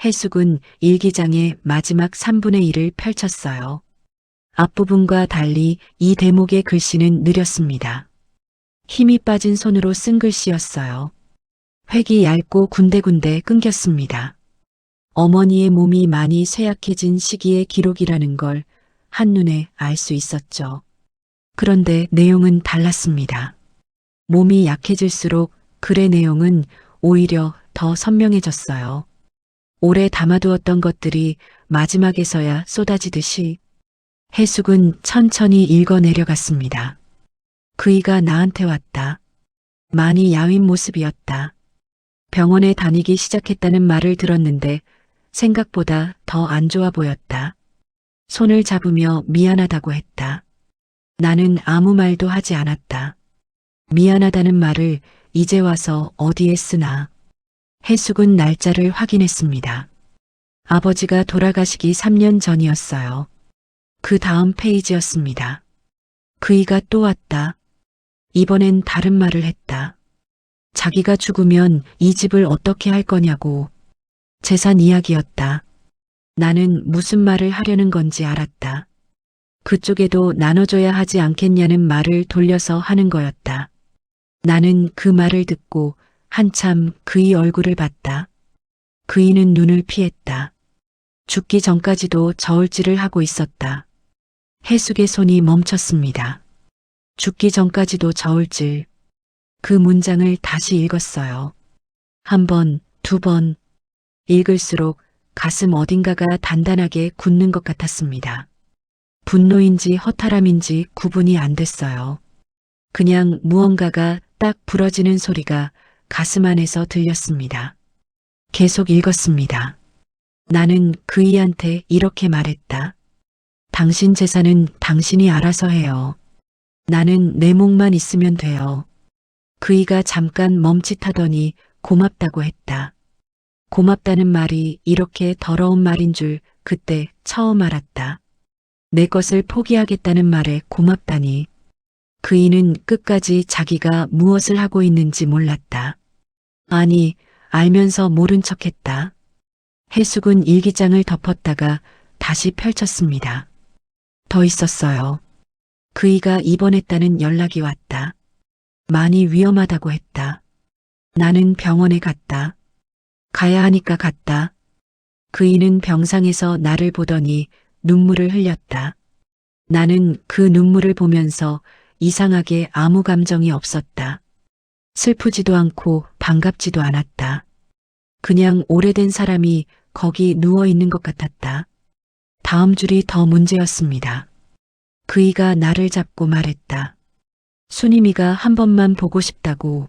해숙은 일기장의 마지막 3분의 1을 펼쳤어요. 앞부분과 달리 이 대목의 글씨는 느렸습니다. 힘이 빠진 손으로 쓴 글씨였어요. 획이 얇고 군데군데 끊겼습니다. 어머니의 몸이 많이 쇠약해진 시기의 기록이라는 걸 한눈에 알 수 있었죠. 그런데 내용은 달랐습니다. 몸이 약해질수록 글의 내용은 오히려 더 선명해졌어요. 오래 담아두었던 것들이 마지막에서야 쏟아지듯이. 해숙은 천천히 읽어 내려갔습니다. 그이가 나한테 왔다. 많이 야윈 모습이었다. 병원에 다니기 시작했다는 말을 들었는데 생각보다 더 안 좋아 보였다. 손을 잡으며 미안하다고 했다. 나는 아무 말도 하지 않았다. 미안하다는 말을 이제 와서 어디에 쓰나. 해숙은 날짜를 확인했습니다. 아버지가 돌아가시기 3년 전이었어요. 그 다음 페이지였습니다. 그이가 또 왔다. 이번엔 다른 말을 했다. 자기가 죽으면 이 집을 어떻게 할 거냐고. 재산 이야기였다. 나는 무슨 말을 하려는 건지 알았다. 그쪽에도 나눠줘야 하지 않겠냐는 말을 돌려서 하는 거였다. 나는 그 말을 듣고 한참 그의 얼굴을 봤다. 그이는 눈을 피했다. 죽기 전까지도 저울질을 하고 있었다. 해숙의 손이 멈췄습니다. 죽기 전까지도 저울질. 그 문장을 다시 읽었어요. 한 번, 두 번. 읽을수록 가슴 어딘가가 단단하게 굳는 것 같았습니다. 분노인지 허탈함인지 구분이 안 됐어요. 그냥 무언가가 딱 부러지는 소리가 가슴 안에서 들렸습니다. 계속 읽었습니다. 나는 그이한테 이렇게 말했다. 당신 재산은 당신이 알아서 해요. 나는 내 몫만 있으면 돼요. 그이가 잠깐 멈칫하더니 고맙다고 했다. 고맙다는 말이 이렇게 더러운 말인 줄 그때 처음 알았다. 내 것을 포기하겠다는 말에 고맙다니. 그이는 끝까지 자기가 무엇을 하고 있는지 몰랐다. 아니, 알면서 모른 척했다. 해숙은 일기장을 덮었다가 다시 펼쳤습니다. 더 있었어요. 그이가 입원했다는 연락이 왔다. 많이 위험하다고 했다. 나는 병원에 갔다. 가야 하니까 갔다. 그이는 병상에서 나를 보더니 눈물을 흘렸다. 나는 그 눈물을 보면서 이상하게 아무 감정이 없었다. 슬프지도 않고 반갑지도 않았다. 그냥 오래된 사람이 거기 누워 있는 것 같았다. 다음 줄이 더 문제였습니다. 그이가 나를 잡고 말했다. 순임이가 한 번만 보고 싶다고.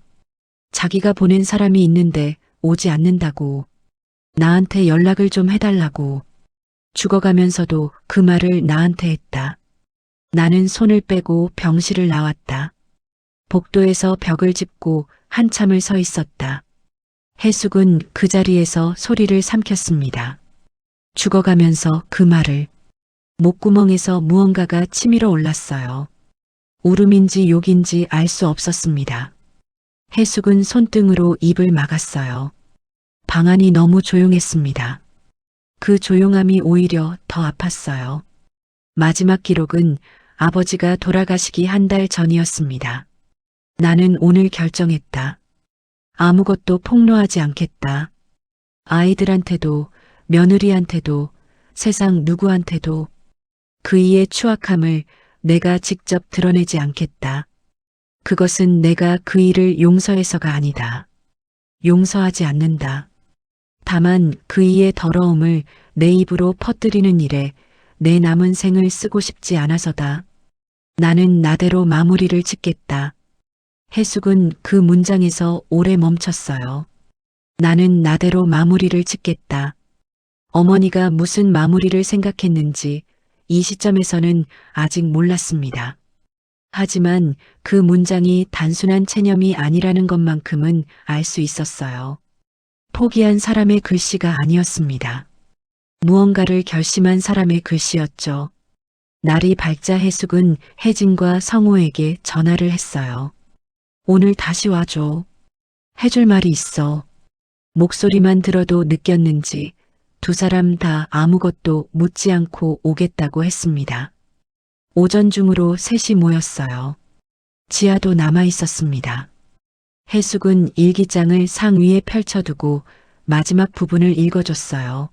자기가 보낸 사람이 있는데 오지 않는다고. 나한테 연락을 좀 해달라고. 죽어가면서도 그 말을 나한테 했다. 나는 손을 빼고 병실을 나왔다. 복도에서 벽을 짚고 한참을 서 있었다. 해숙은 그 자리에서 소리를 삼켰습니다. 죽어가면서 그 말을. 목구멍에서 무언가가 치밀어 올랐어요. 울음인지 욕인지 알 수 없었습니다. 해숙은 손등으로 입을 막았어요. 방 안이 너무 조용했습니다. 그 조용함이 오히려 더 아팠어요. 마지막 기록은 아버지가 돌아가시기 한 달 전이었습니다. 나는 오늘 결정했다. 아무것도 폭로하지 않겠다. 아이들한테도, 며느리한테도, 세상 누구한테도 그이의 추악함을 내가 직접 드러내지 않겠다. 그것은 내가 그이를 용서해서가 아니다. 용서하지 않는다. 다만 그이의 더러움을 내 입으로 퍼뜨리는 일에 내 남은 생을 쓰고 싶지 않아서다. 나는 나대로 마무리를 짓겠다. 해숙은 그 문장에서 오래 멈췄어요. 나는 나대로 마무리를 짓겠다. 어머니가 무슨 마무리를 생각했는지 이 시점에서는 아직 몰랐습니다. 하지만 그 문장이 단순한 체념이 아니라는 것만큼은 알 수 있었어요. 포기한 사람의 글씨가 아니었습니다. 무언가를 결심한 사람의 글씨였죠. 날이 밝자 해숙은 혜진과 성호에게 전화를 했어요. 오늘 다시 와줘. 해줄 말이 있어. 목소리만 들어도 느꼈는지 두 사람 다 아무것도 묻지 않고 오겠다고 했습니다. 오전 중으로 셋이 모였어요. 지아도 남아 있었습니다. 해숙은 일기장을 상 위에 펼쳐두고 마지막 부분을 읽어줬어요.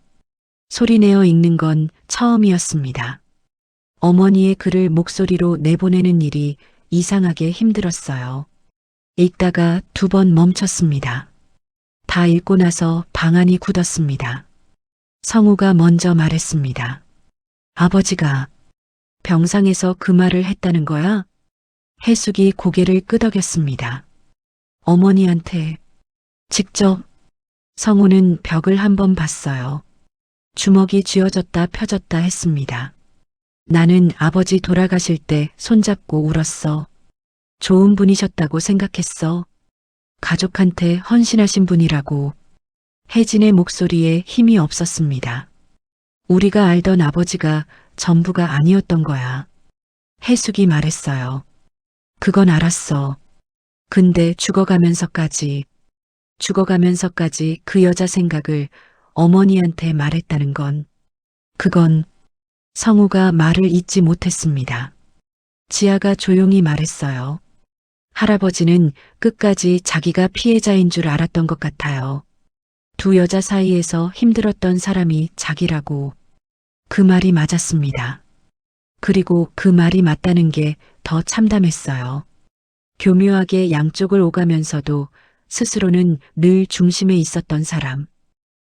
소리내어 읽는 건 처음이었습니다. 어머니의 글을 목소리로 내보내는 일이 이상하게 힘들었어요. 읽다가 두 번 멈췄습니다. 다 읽고 나서 방 안이 굳었습니다. 성우가 먼저 말했습니다. 아버지가 병상에서 그 말을 했다는 거야? 해숙이 고개를 끄덕였습니다. 어머니한테 직접. 성우는 벽을 한번 봤어요. 주먹이 쥐어졌다 펴졌다 했습니다. 나는 아버지 돌아가실 때 손잡고 울었어. 좋은 분이셨다고 생각했어. 가족한테 헌신하신 분이라고. 혜진의 목소리에 힘이 없었습니다. 우리가 알던 아버지가 전부가 아니었던 거야. 해숙이 말했어요. 그건 알았어. 근데 죽어가면서까지 그 여자 생각을 어머니한테 말했다는 건, 그건 성우가 말을 잇지 못했습니다. 지아가 조용히 말했어요. 할아버지는 끝까지 자기가 피해자인 줄 알았던 것 같아요. 두 여자 사이에서 힘들었던 사람이 자기라고. 그 말이 맞았습니다. 그리고 그 말이 맞다는 게 더 참담했어요. 교묘하게 양쪽을 오가면서도 스스로는 늘 중심에 있었던 사람.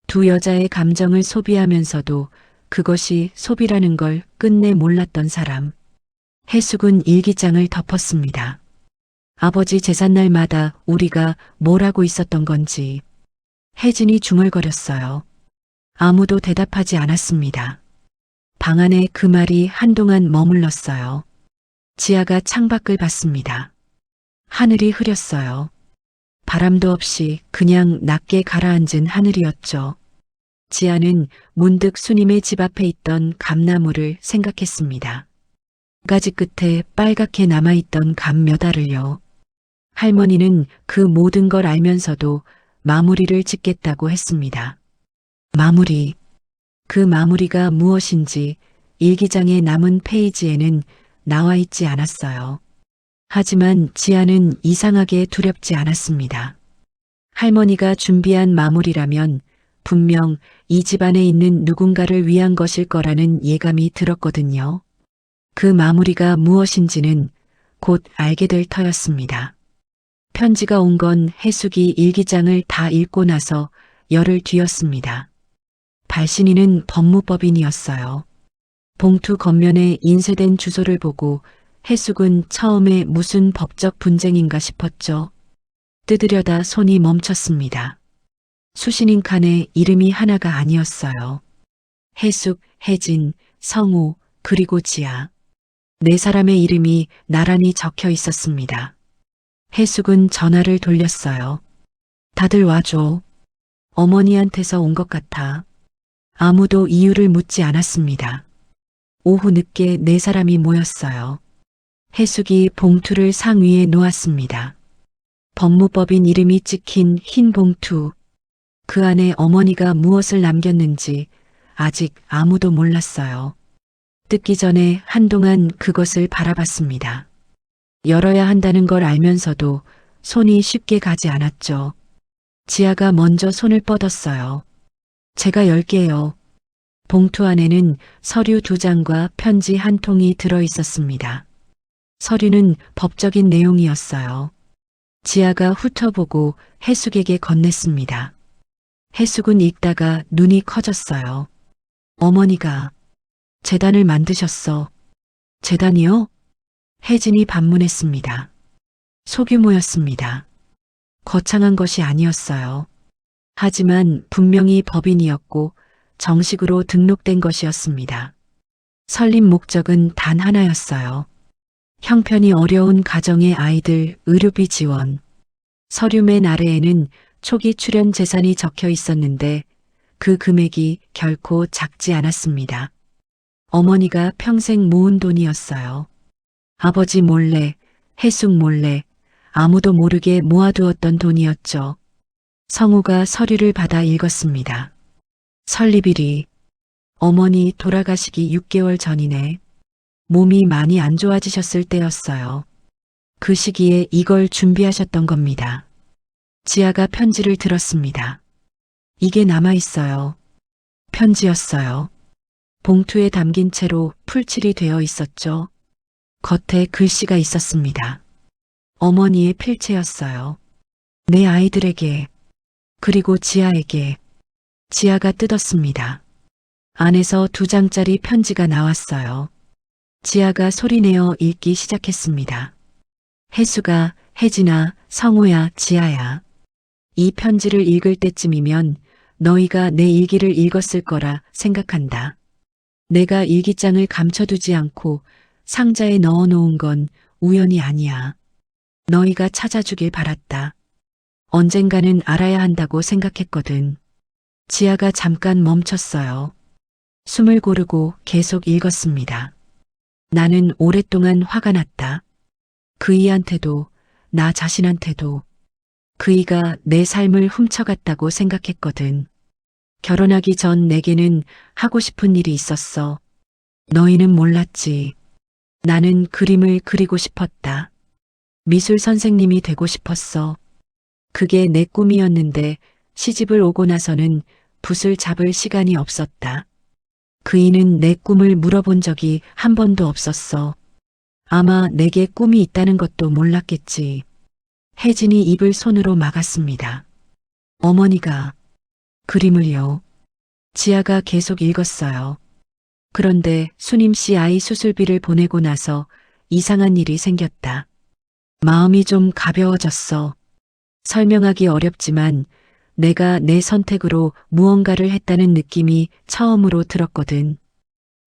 두 여자의 감정을 소비하면서도 그것이 소비라는 걸 끝내 몰랐던 사람. 해숙은 일기장을 덮었습니다. 아버지 제삿날마다 우리가 뭘 하고 있었던 건지. 혜진이 중얼거렸어요. 아무도 대답하지 않았습니다. 방 안에 그 말이 한동안 머물렀어요. 지아가 창밖을 봤습니다. 하늘이 흐렸어요. 바람도 없이 그냥 낮게 가라앉은 하늘이었죠. 지아는 문득 수님의 집 앞에 있던 감나무를 생각했습니다. 가지 끝에 빨갛게 남아있던 감 몇 알을요. 할머니는 그 모든 걸 알면서도 마무리를 짓겠다고 했습니다. 마무리. 그 마무리가 무엇인지 일기장의 남은 페이지에는 나와 있지 않았어요. 하지만 지아는 이상하게 두렵지 않았습니다. 할머니가 준비한 마무리라면 분명 이 집안에 있는 누군가를 위한 것일 거라는 예감이 들었거든요. 그 마무리가 무엇인지는 곧 알게 될 터였습니다. 편지가 온 건 해숙이 일기장을 다 읽고 나서 열을 뒤었습니다. 발신인은 법무법인이었어요. 봉투 겉면에 인쇄된 주소를 보고 해숙은 처음에 무슨 법적 분쟁인가 싶었죠. 뜯으려다 손이 멈췄습니다. 수신인 칸에 이름이 하나가 아니었어요. 해숙, 혜진, 성우, 그리고 지아. 네 사람의 이름이 나란히 적혀 있었습니다. 해숙은 전화를 돌렸어요. 다들 와줘. 어머니한테서 온 것 같아. 아무도 이유를 묻지 않았습니다. 오후 늦게 네 사람이 모였어요. 해숙이 봉투를 상위에 놓았습니다. 법무법인 이름이 찍힌 흰 봉투. 그 안에 어머니가 무엇을 남겼는지 아직 아무도 몰랐어요. 뜯기 전에 한동안 그것을 바라봤습니다. 열어야 한다는 걸 알면서도 손이 쉽게 가지 않았죠. 지아가 먼저 손을 뻗었어요. 제가 열게요. 봉투 안에는 서류 2장과 편지 1통이 들어 있었습니다. 서류는 법적인 내용이었어요. 지아가 훑어보고 해숙에게 건넸습니다. 해숙은 읽다가 눈이 커졌어요. 어머니가 재단을 만드셨어. 재단이요? 혜진이 반문했습니다. 소규모였습니다. 거창한 것이 아니었어요. 하지만 분명히 법인이었고 정식으로 등록된 것이었습니다. 설립 목적은 단 하나였어요. 형편이 어려운 가정의 아이들 의료비 지원. 서류 맨 아래에는 초기 출연 재산이 적혀 있었는데 그 금액이 결코 작지 않았습니다. 어머니가 평생 모은 돈이었어요. 아버지 몰래, 해숙 몰래, 아무도 모르게 모아두었던 돈이었죠. 성우가 서류를 받아 읽었습니다. 설립일이 어머니 돌아가시기 6개월 전이네. 몸이 많이 안 좋아지셨을 때였어요. 그 시기에 이걸 준비하셨던 겁니다. 지아가 편지를 들었습니다. 이게 남아있어요. 편지였어요. 봉투에 담긴 채로 풀칠이 되어 있었죠. 겉에 글씨가 있었습니다. 어머니의 필체였어요. 내 아이들에게, 그리고 지아에게. 지아가 뜯었습니다. 안에서 2장짜리 편지가 나왔어요. 지아가 소리내어 읽기 시작했습니다. 혜수가, 혜진아, 성우야, 지아야. 이 편지를 읽을 때쯤이면 너희가 내 일기를 읽었을 거라 생각한다. 내가 일기장을 감춰두지 않고 상자에 넣어놓은 건 우연이 아니야. 너희가 찾아주길 바랐다. 언젠가는 알아야 한다고 생각했거든. 지아가 잠깐 멈췄어요. 숨을 고르고 계속 읽었습니다. 나는 오랫동안 화가 났다. 그이한테도 나 자신한테도. 그이가 내 삶을 훔쳐갔다고 생각했거든. 결혼하기 전 내게는 하고 싶은 일이 있었어. 너희는 몰랐지. 나는 그림을 그리고 싶었다. 미술 선생님이 되고 싶었어. 그게 내 꿈이었는데 시집을 오고 나서는 붓을 잡을 시간이 없었다. 그이는 내 꿈을 물어본 적이 한 번도 없었어. 아마 내게 꿈이 있다는 것도 몰랐겠지. 혜진이 입을 손으로 막았습니다. 어머니가 그림을요. 지아가 계속 읽었어요. 그런데 수님 씨 아이 수술비를 보내고 나서 이상한 일이 생겼다. 마음이 좀 가벼워졌어. 설명하기 어렵지만 내가 내 선택으로 무언가를 했다는 느낌이 처음으로 들었거든.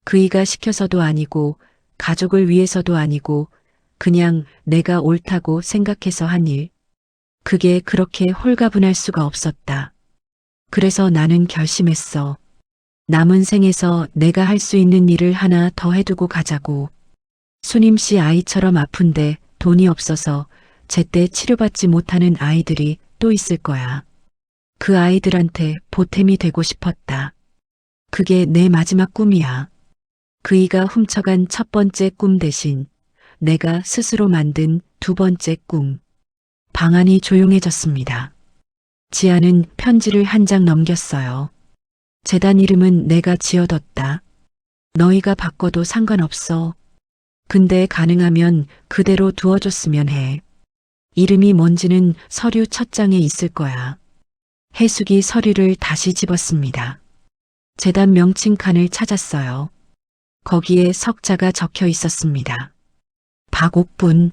그이가 시켜서도 아니고 가족을 위해서도 아니고 그냥 내가 옳다고 생각해서 한 일. 그게 그렇게 홀가분할 수가 없었다. 그래서 나는 결심했어. 남은 생에서 내가 할 수 있는 일을 하나 더 해두고 가자고. 수님 씨 아이처럼 아픈데 돈이 없어서 제때 치료받지 못하는 아이들이 또 있을 거야. 그 아이들한테 보탬이 되고 싶었다. 그게 내 마지막 꿈이야. 그이가 훔쳐간 첫 번째 꿈 대신 내가 스스로 만든 두 번째 꿈. 방안이 조용해졌습니다. 지아는 편지를 한 장 넘겼어요. 재단 이름은 내가 지어뒀다. 너희가 바꿔도 상관없어. 근데 가능하면 그대로 두어줬으면 해. 이름이 뭔지는 서류 첫 장에 있을 거야. 해숙이 서류를 다시 집었습니다. 재단 명칭 칸을 찾았어요. 거기에 석자가 적혀 있었습니다. 박옥분.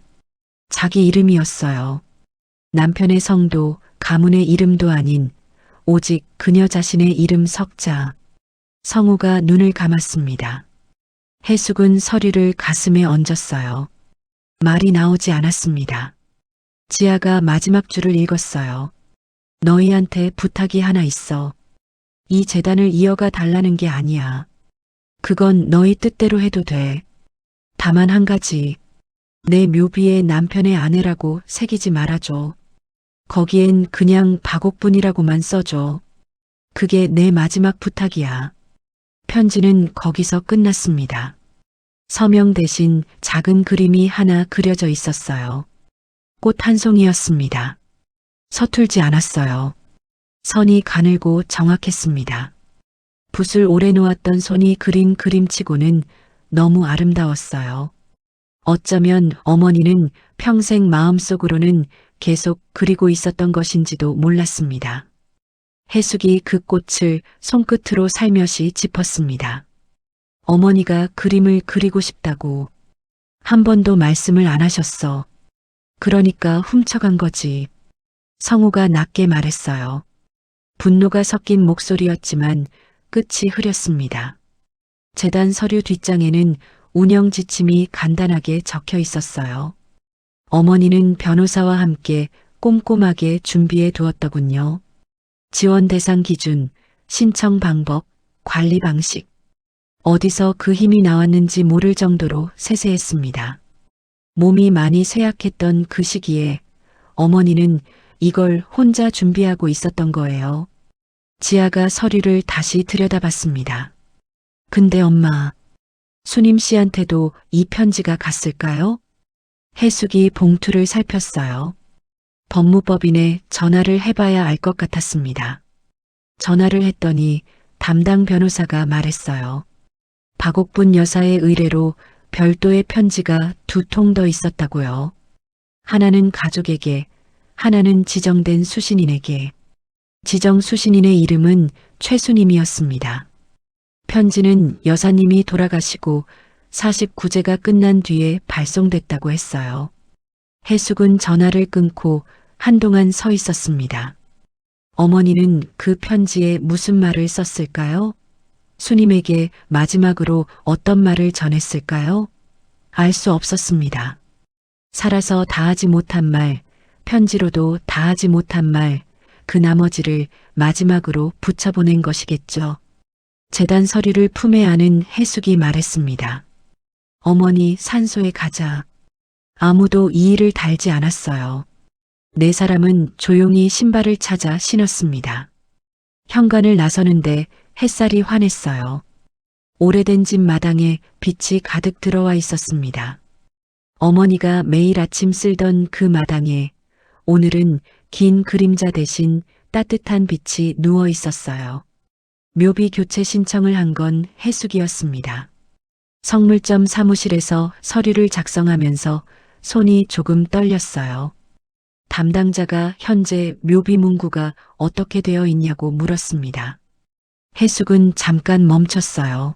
자기 이름이었어요. 남편의 성도, 가문의 이름도 아닌 오직 그녀 자신의 이름 석자. 성우가 눈을 감았습니다. 해숙은 서류를 가슴에 얹었어요. 말이 나오지 않았습니다. 지아가 마지막 줄을 읽었어요. 너희한테 부탁이 하나 있어. 이 재단을 이어가 달라는 게 아니야. 그건 너희 뜻대로 해도 돼. 다만 한 가지. 내 묘비에 남편의 아내라고 새기지 말아줘. 거기엔 그냥 박옥분이라고만 써줘. 그게 내 마지막 부탁이야. 편지는 거기서 끝났습니다. 서명 대신 작은 그림이 하나 그려져 있었어요. 꽃 한 송이였습니다. 서툴지 않았어요. 선이 가늘고 정확했습니다. 붓을 오래 놓았던 손이 그린 그림치고는 너무 아름다웠어요. 어쩌면 어머니는 평생 마음속으로는 계속 그리고 있었던 것인지도 몰랐습니다. 해숙이 그 꽃을 손끝으로 살며시 짚었습니다. 어머니가 그림을 그리고 싶다고 한 번도 말씀을 안 하셨어. 그러니까 훔쳐간 거지. 성우가 낮게 말했어요. 분노가 섞인 목소리였지만 끝이 흐렸습니다. 재단 서류 뒷장에는 운영 지침이 간단하게 적혀 있었어요. 어머니는 변호사와 함께 꼼꼼하게 준비해 두었더군요. 지원 대상 기준, 신청 방법, 관리 방식. 어디서 그 힘이 나왔는지 모를 정도로 세세했습니다. 몸이 많이 쇠약했던 그 시기에 어머니는 이걸 혼자 준비하고 있었던 거예요. 지아가 서류를 다시 들여다봤습니다. 근데 엄마, 수님 씨한테도 이 편지가 갔을까요? 해숙이 봉투를 살폈어요. 법무법인에 전화를 해봐야 알 것 같았습니다. 전화를 했더니 담당 변호사가 말했어요. 박옥분 여사의 의뢰로 별도의 편지가 2통 더 있었다고요. 하나는 가족에게, 하나는 지정된 수신인에게. 지정 수신인의 이름은 최수님이었습니다. 편지는 여사님이 돌아가시고 49제가 끝난 뒤에 발송됐다고 했어요. 해숙은 전화를 끊고 한동안 서 있었습니다. 어머니는 그 편지에 무슨 말을 썼을까요? 수님에게 마지막으로 어떤 말을 전했을까요? 알 수 없었습니다. 살아서 다하지 못한 말, 편지로도 다하지 못한 말, 그 나머지를 마지막으로 붙여보낸 것이겠죠. 재단 서류를 품에 안은 해숙이 말했습니다. 어머니 산소에 가자. 아무도 이 일을 달지 않았어요. 네 사람은 조용히 신발을 찾아 신었습니다. 현관을 나서는데 햇살이 환했어요. 오래된 집 마당에 빛이 가득 들어와 있었습니다. 어머니가 매일 아침 쓸던 그 마당에 오늘은 긴 그림자 대신 따뜻한 빛이 누워 있었어요. 묘비 교체 신청을 한 건 해숙이었습니다. 성물점 사무실에서 서류를 작성하면서 손이 조금 떨렸어요. 담당자가 현재 묘비 문구가 어떻게 되어 있냐고 물었습니다. 해숙은 잠깐 멈췄어요.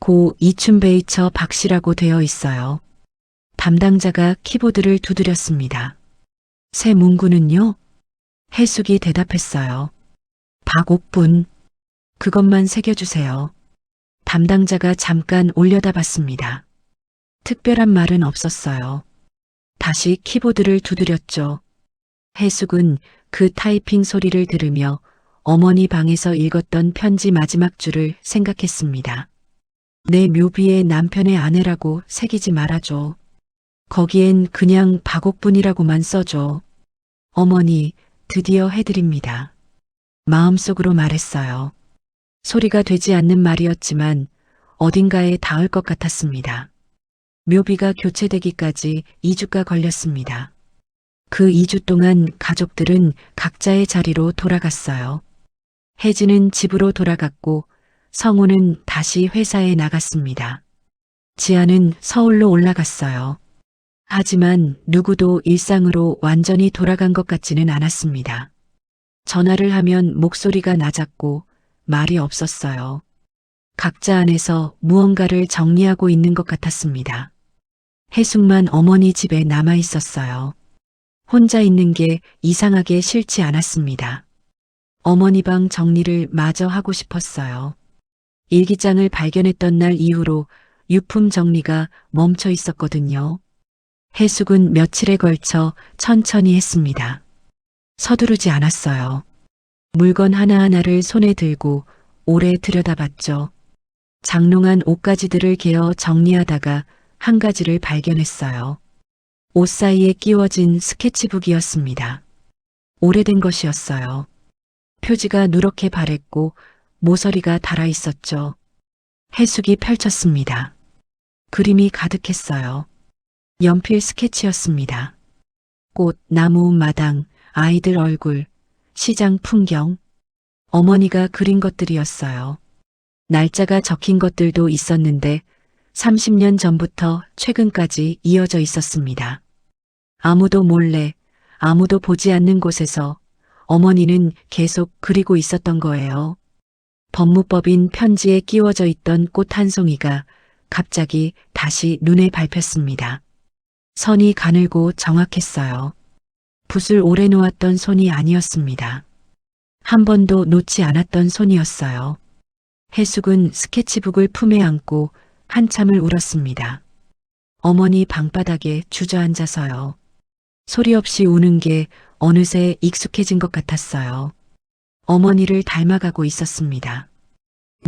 고 이춘베이처 박씨라고 되어 있어요. 담당자가 키보드를 두드렸습니다. 새 문구는요? 해숙이 대답했어요. 박옥분. 그것만 새겨주세요. 담당자가 잠깐 올려다봤습니다. 특별한 말은 없었어요. 다시 키보드를 두드렸죠. 해숙은 그 타이핑 소리를 들으며 어머니 방에서 읽었던 편지 마지막 줄을 생각했습니다. 내 묘비의 남편의 아내라고 새기지 말아줘. 거기엔 그냥 박옥분이라고만 써줘. 어머니, 드디어 해드립니다. 마음속으로 말했어요. 소리가 되지 않는 말이었지만 어딘가에 닿을 것 같았습니다. 묘비가 교체되기까지 2주가 걸렸습니다. 그 2주 동안 가족들은 각자의 자리로 돌아갔어요. 혜진은 집으로 돌아갔고 성우는 다시 회사에 나갔습니다. 지아는 서울로 올라갔어요. 하지만 누구도 일상으로 완전히 돌아간 것 같지는 않았습니다. 전화를 하면 목소리가 낮았고 말이 없었어요. 각자 안에서 무언가를 정리하고 있는 것 같았습니다. 해숙만 어머니 집에 남아 있었어요. 혼자 있는 게 이상하게 싫지 않았습니다. 어머니 방 정리를 마저 하고 싶었어요. 일기장을 발견했던 날 이후로 유품 정리가 멈춰 있었거든요. 해숙은 며칠에 걸쳐 천천히 했습니다. 서두르지 않았어요. 물건 하나하나를 손에 들고 오래 들여다봤죠. 장롱안 옷가지들을 개어 정리하다가 한 가지를 발견했어요. 옷 사이에 끼워진 스케치북이었습니다. 오래된 것이었어요. 표지가 누렇게 바랬고 모서리가 달아 있었죠. 해숙이 펼쳤습니다. 그림이 가득했어요. 연필 스케치였습니다. 꽃, 나무, 마당, 아이들 얼굴, 시장 풍경. 어머니가 그린 것들이었어요. 날짜가 적힌 것들도 있었는데 30년 전부터 최근까지 이어져 있었습니다. 아무도 몰래, 아무도 보지 않는 곳에서 어머니는 계속 그리고 있었던 거예요. 법무법인 편지에 끼워져 있던 꽃 한 송이가 갑자기 다시 눈에 밟혔습니다. 선이 가늘고 정확했어요. 붓을 오래 놓았던 손이 아니었습니다. 한 번도 놓지 않았던 손이었어요. 해숙은 스케치북을 품에 안고 한참을 울었습니다. 어머니 방바닥에 주저앉아서요. 소리 없이 우는 게 어느새 익숙해진 것 같았어요. 어머니를 닮아가고 있었습니다.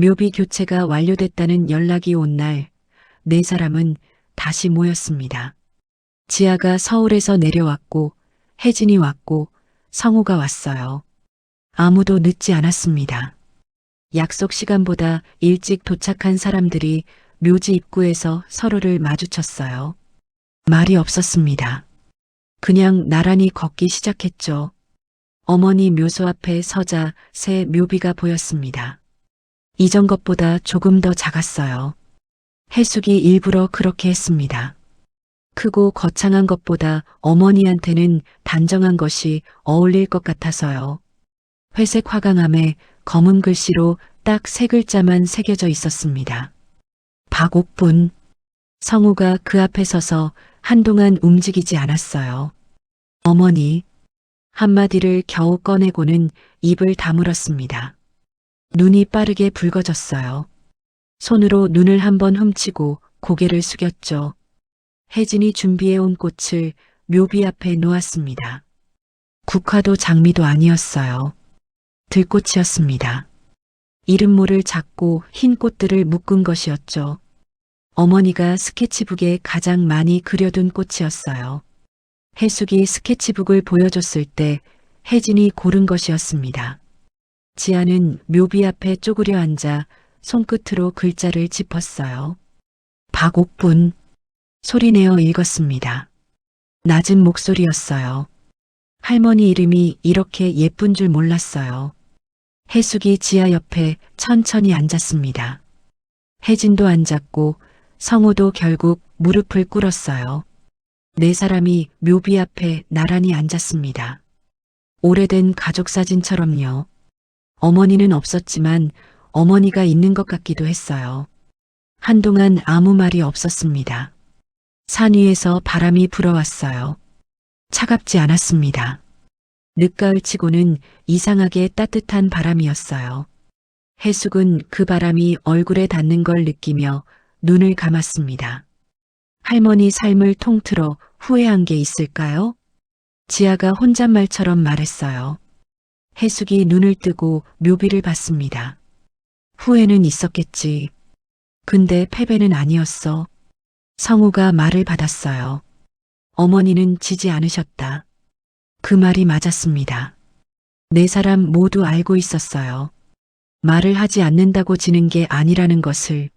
묘비 교체가 완료됐다는 연락이 온 날, 네 사람은 다시 모였습니다. 지아가 서울에서 내려왔고, 혜진이 왔고, 성우가 왔어요. 아무도 늦지 않았습니다. 약속 시간보다 일찍 도착한 사람들이 묘지 입구에서 서로를 마주쳤어요. 말이 없었습니다. 그냥 나란히 걷기 시작했죠. 어머니 묘소 앞에 서자 새 묘비가 보였습니다. 이전 것보다 조금 더 작았어요. 해숙이 일부러 그렇게 했습니다. 크고 거창한 것보다 어머니한테는 단정한 것이 어울릴 것 같아서요. 회색 화강암에 검은 글씨로 딱 3글자만 새겨져 있었습니다. 박옥분. 성우가 그 앞에 서서 한동안 움직이지 않았어요. 어머니. 한마디를 겨우 꺼내고는 입을 다물었습니다. 눈이 빠르게 붉어졌어요. 손으로 눈을 한번 훔치고 고개를 숙였죠. 혜진이 준비해온 꽃을 묘비 앞에 놓았습니다. 국화도 장미도 아니었어요. 들꽃이었습니다. 이름 모를 작고 흰 꽃들을 묶은 것이었죠. 어머니가 스케치북에 가장 많이 그려둔 꽃이었어요. 해숙이 스케치북을 보여줬을 때 혜진이 고른 것이었습니다. 지아는 묘비 앞에 쪼그려 앉아 손끝으로 글자를 짚었어요. 박옥분. 소리내어 읽었습니다. 낮은 목소리였어요. 할머니 이름이 이렇게 예쁜 줄 몰랐어요. 해숙이 지아 옆에 천천히 앉았습니다. 혜진도 앉았고 성우도 결국 무릎을 꿇었어요. 네 사람이 묘비 앞에 나란히 앉았습니다. 오래된 가족 사진처럼요. 어머니는 없었지만 어머니가 있는 것 같기도 했어요. 한동안 아무 말이 없었습니다. 산 위에서 바람이 불어왔어요. 차갑지 않았습니다. 늦가을치고는 이상하게 따뜻한 바람이었어요. 해숙은 그 바람이 얼굴에 닿는 걸 느끼며 눈을 감았습니다. 할머니 삶을 통틀어 후회한 게 있을까요? 지아가 혼잣말처럼 말했어요. 해숙이 눈을 뜨고 묘비를 봤습니다. 후회는 있었겠지. 근데 패배는 아니었어. 성우가 말을 받았어요. 어머니는 지지 않으셨다. 그 말이 맞았습니다. 네 사람 모두 알고 있었어요. 말을 하지 않는다고 지는 게 아니라는 것을,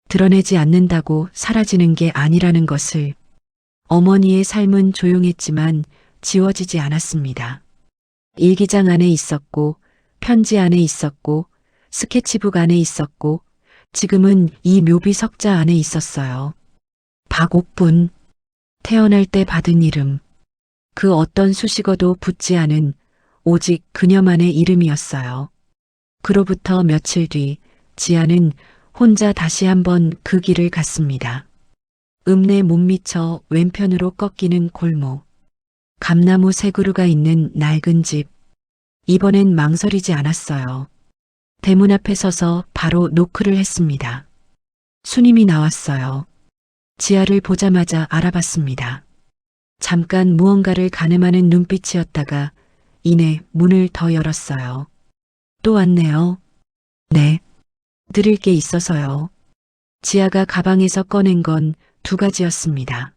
드러내지 않는다고 사라지는 게 아니라는 것을. 어머니의 삶은 조용했지만 지워지지 않았습니다. 일기장 안에 있었고, 편지 안에 있었고, 스케치북 안에 있었고, 지금은 이 묘비 석자 안에 있었어요. 박옥분. 태어날 때 받은 이름. 그 어떤 수식어도 붙지 않은 오직 그녀만의 이름이었어요. 그로부터 며칠 뒤 지아는 혼자 다시 한번 그 길을 갔습니다. 읍내 못 미쳐 왼편으로 꺾이는 골목. 감나무 세 그루가 있는 낡은 집. 이번엔 망설이지 않았어요. 대문 앞에 서서 바로 노크를 했습니다. 수님이 나왔어요. 지아를 보자마자 알아봤습니다. 잠깐 무언가를 가늠하는 눈빛이었다가 이내 문을 더 열었어요. 또 왔네요. 네. 드릴 게 있어서요. 지아가 가방에서 꺼낸 건 두 가지였습니다.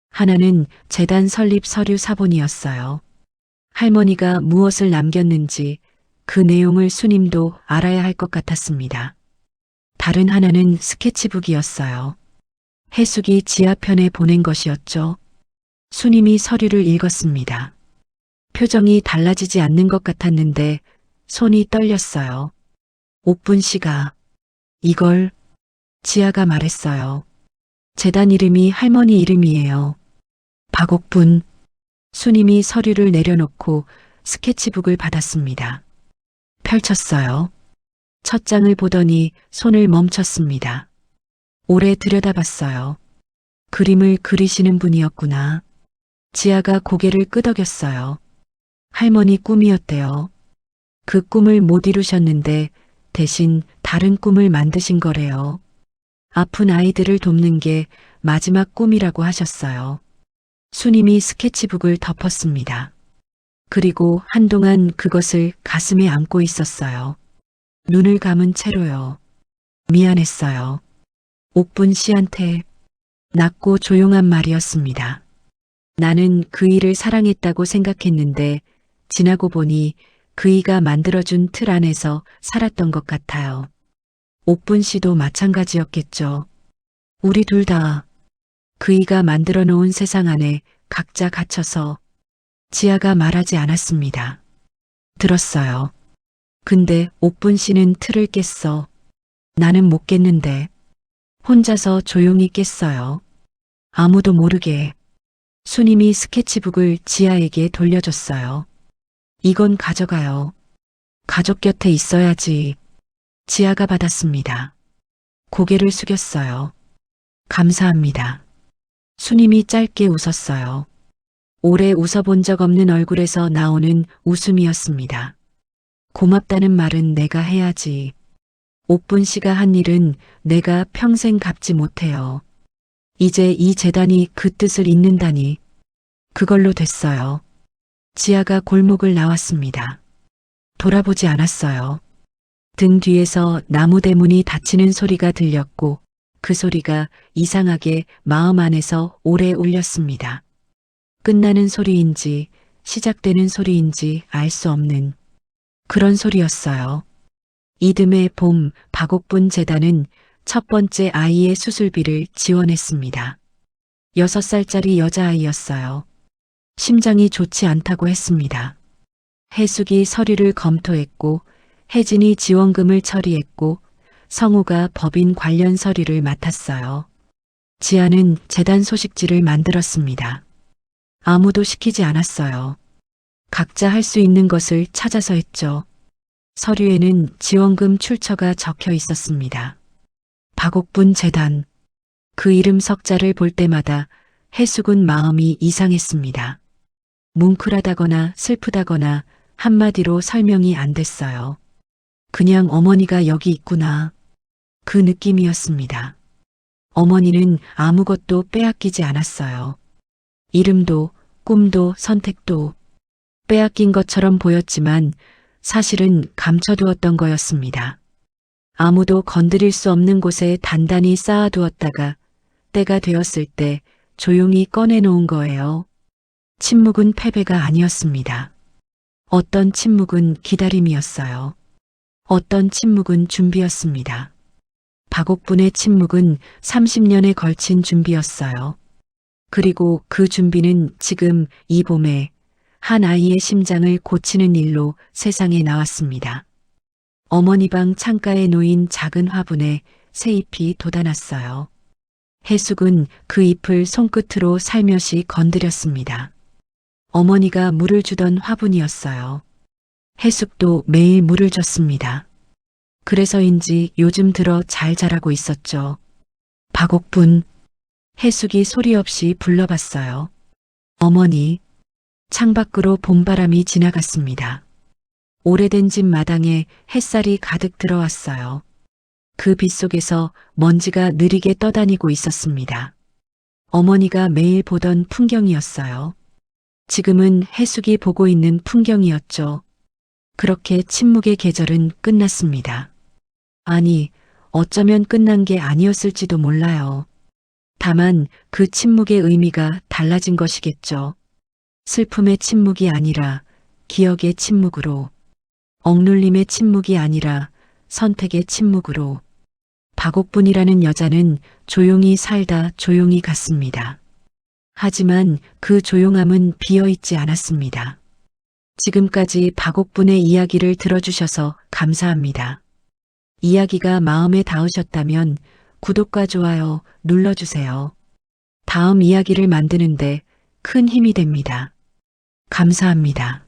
하나는 재단 설립 서류 사본이었어요. 할머니가 무엇을 남겼는지 그 내용을 수님도 알아야 할 것 같았습니다. 다른 하나는 스케치북이었어요. 해숙이 지아 편에 보낸 것이었죠. 수님이 서류를 읽었습니다. 표정이 달라지지 않는 것 같았는데 손이 떨렸어요. 옥분 씨가 이걸 지아가 말했어요. 재단 이름이 할머니 이름이에요. 박옥분. 수님이 서류를 내려놓고 스케치북을 받았습니다. 펼쳤어요. 첫 장을 보더니 손을 멈췄습니다. 오래 들여다봤어요. 그림을 그리시는 분이었구나. 지아가 고개를 끄덕였어요. 할머니 꿈이었대요. 그 꿈을 못 이루셨는데 대신 다른 꿈을 만드신 거래요. 아픈 아이들을 돕는 게 마지막 꿈이라고 하셨어요. 수님이 스케치북을 덮었습니다. 그리고 한동안 그것을 가슴에 안고 있었어요. 눈을 감은 채로요. 미안했어요. 옥분 씨한테. 낮고 조용한 말이었습니다. 나는 그이를 사랑했다고 생각했는데 지나고 보니 그이가 만들어준 틀 안에서 살았던 것 같아요. 옥분 씨도 마찬가지였겠죠. 우리 둘 다 그이가 만들어 놓은 세상 안에 각자 갇혀서. 지아가 말하지 않았습니다. 들었어요. 근데 옥분 씨는 틀을 깼어. 나는 못 깼는데. 혼자서 조용히 깼어요. 아무도 모르게. 수님이 스케치북을 지아에게 돌려줬어요. 이건 가져가요. 가족 곁에 있어야지. 지아가 받았습니다. 고개를 숙였어요. 감사합니다. 수님이 짧게 웃었어요. 오래 웃어본 적 없는 얼굴에서 나오는 웃음이었습니다. 고맙다는 말은 내가 해야지. 옥분 씨가 한 일은 내가 평생 갚지 못해요. 이제 이 재단이 그 뜻을 잇는다니. 그걸로 됐어요. 지아가 골목을 나왔습니다. 돌아보지 않았어요. 등 뒤에서 나무 대문이 닫히는 소리가 들렸고 그 소리가 이상하게 마음 안에서 오래 울렸습니다. 끝나는 소리인지 시작되는 소리인지 알 수 없는 그런 소리였어요. 이듬해 봄 박옥분 재단은 첫 번째 아이의 수술비를 지원했습니다. 6살짜리 여자아이였어요. 심장이 좋지 않다고 했습니다. 해숙이 서류를 검토했고 혜진이 지원금을 처리했고 성우가 법인 관련 서류를 맡았어요. 지아는 재단 소식지를 만들었습니다. 아무도 시키지 않았어요. 각자 할 수 있는 것을 찾아서 했죠. 서류에는 지원금 출처가 적혀 있었습니다. 박옥분 재단. 그 이름 석자를 볼 때마다 해숙은 마음이 이상했습니다. 뭉클하다거나 슬프다거나 한마디로 설명이 안 됐어요. 그냥 어머니가 여기 있구나. 그 느낌이었습니다. 어머니는 아무것도 빼앗기지 않았어요. 이름도, 꿈도, 선택도 빼앗긴 것처럼 보였지만 사실은 감춰두었던 거였습니다. 아무도 건드릴 수 없는 곳에 단단히 쌓아두었다가 때가 되었을 때 조용히 꺼내놓은 거예요. 침묵은 패배가 아니었습니다. 어떤 침묵은 기다림이었어요. 어떤 침묵은 준비였습니다. 박옥분의 침묵은 30년에 걸친 준비였어요. 그리고 그 준비는 지금 이 봄에 한 아이의 심장을 고치는 일로 세상에 나왔습니다. 어머니 방 창가에 놓인 작은 화분에 새 잎이 돋아났어요. 해숙은 그 잎을 손끝으로 살며시 건드렸습니다. 어머니가 물을 주던 화분이었어요. 해숙도 매일 물을 줬습니다. 그래서인지 요즘 들어 잘 자라고 있었죠. 박옥분, 해숙이 소리 없이 불러봤어요. 어머니, 창밖으로 봄바람이 지나갔습니다. 오래된 집 마당에 햇살이 가득 들어왔어요. 그 빛 속에서 먼지가 느리게 떠다니고 있었습니다. 어머니가 매일 보던 풍경이었어요. 지금은 해숙이 보고 있는 풍경이었죠. 그렇게 침묵의 계절은 끝났습니다. 아니, 어쩌면 끝난 게 아니었을지도 몰라요. 다만 그 침묵의 의미가 달라진 것이겠죠. 슬픔의 침묵이 아니라 기억의 침묵으로, 억눌림의 침묵이 아니라 선택의 침묵으로, 박옥분이라는 여자는 조용히 살다 조용히 갔습니다. 하지만 그 조용함은 비어있지 않았습니다. 지금까지 박옥분의 이야기를 들어주셔서 감사합니다. 이야기가 마음에 닿으셨다면 구독과 좋아요 눌러주세요. 다음 이야기를 만드는데 큰 힘이 됩니다. 감사합니다.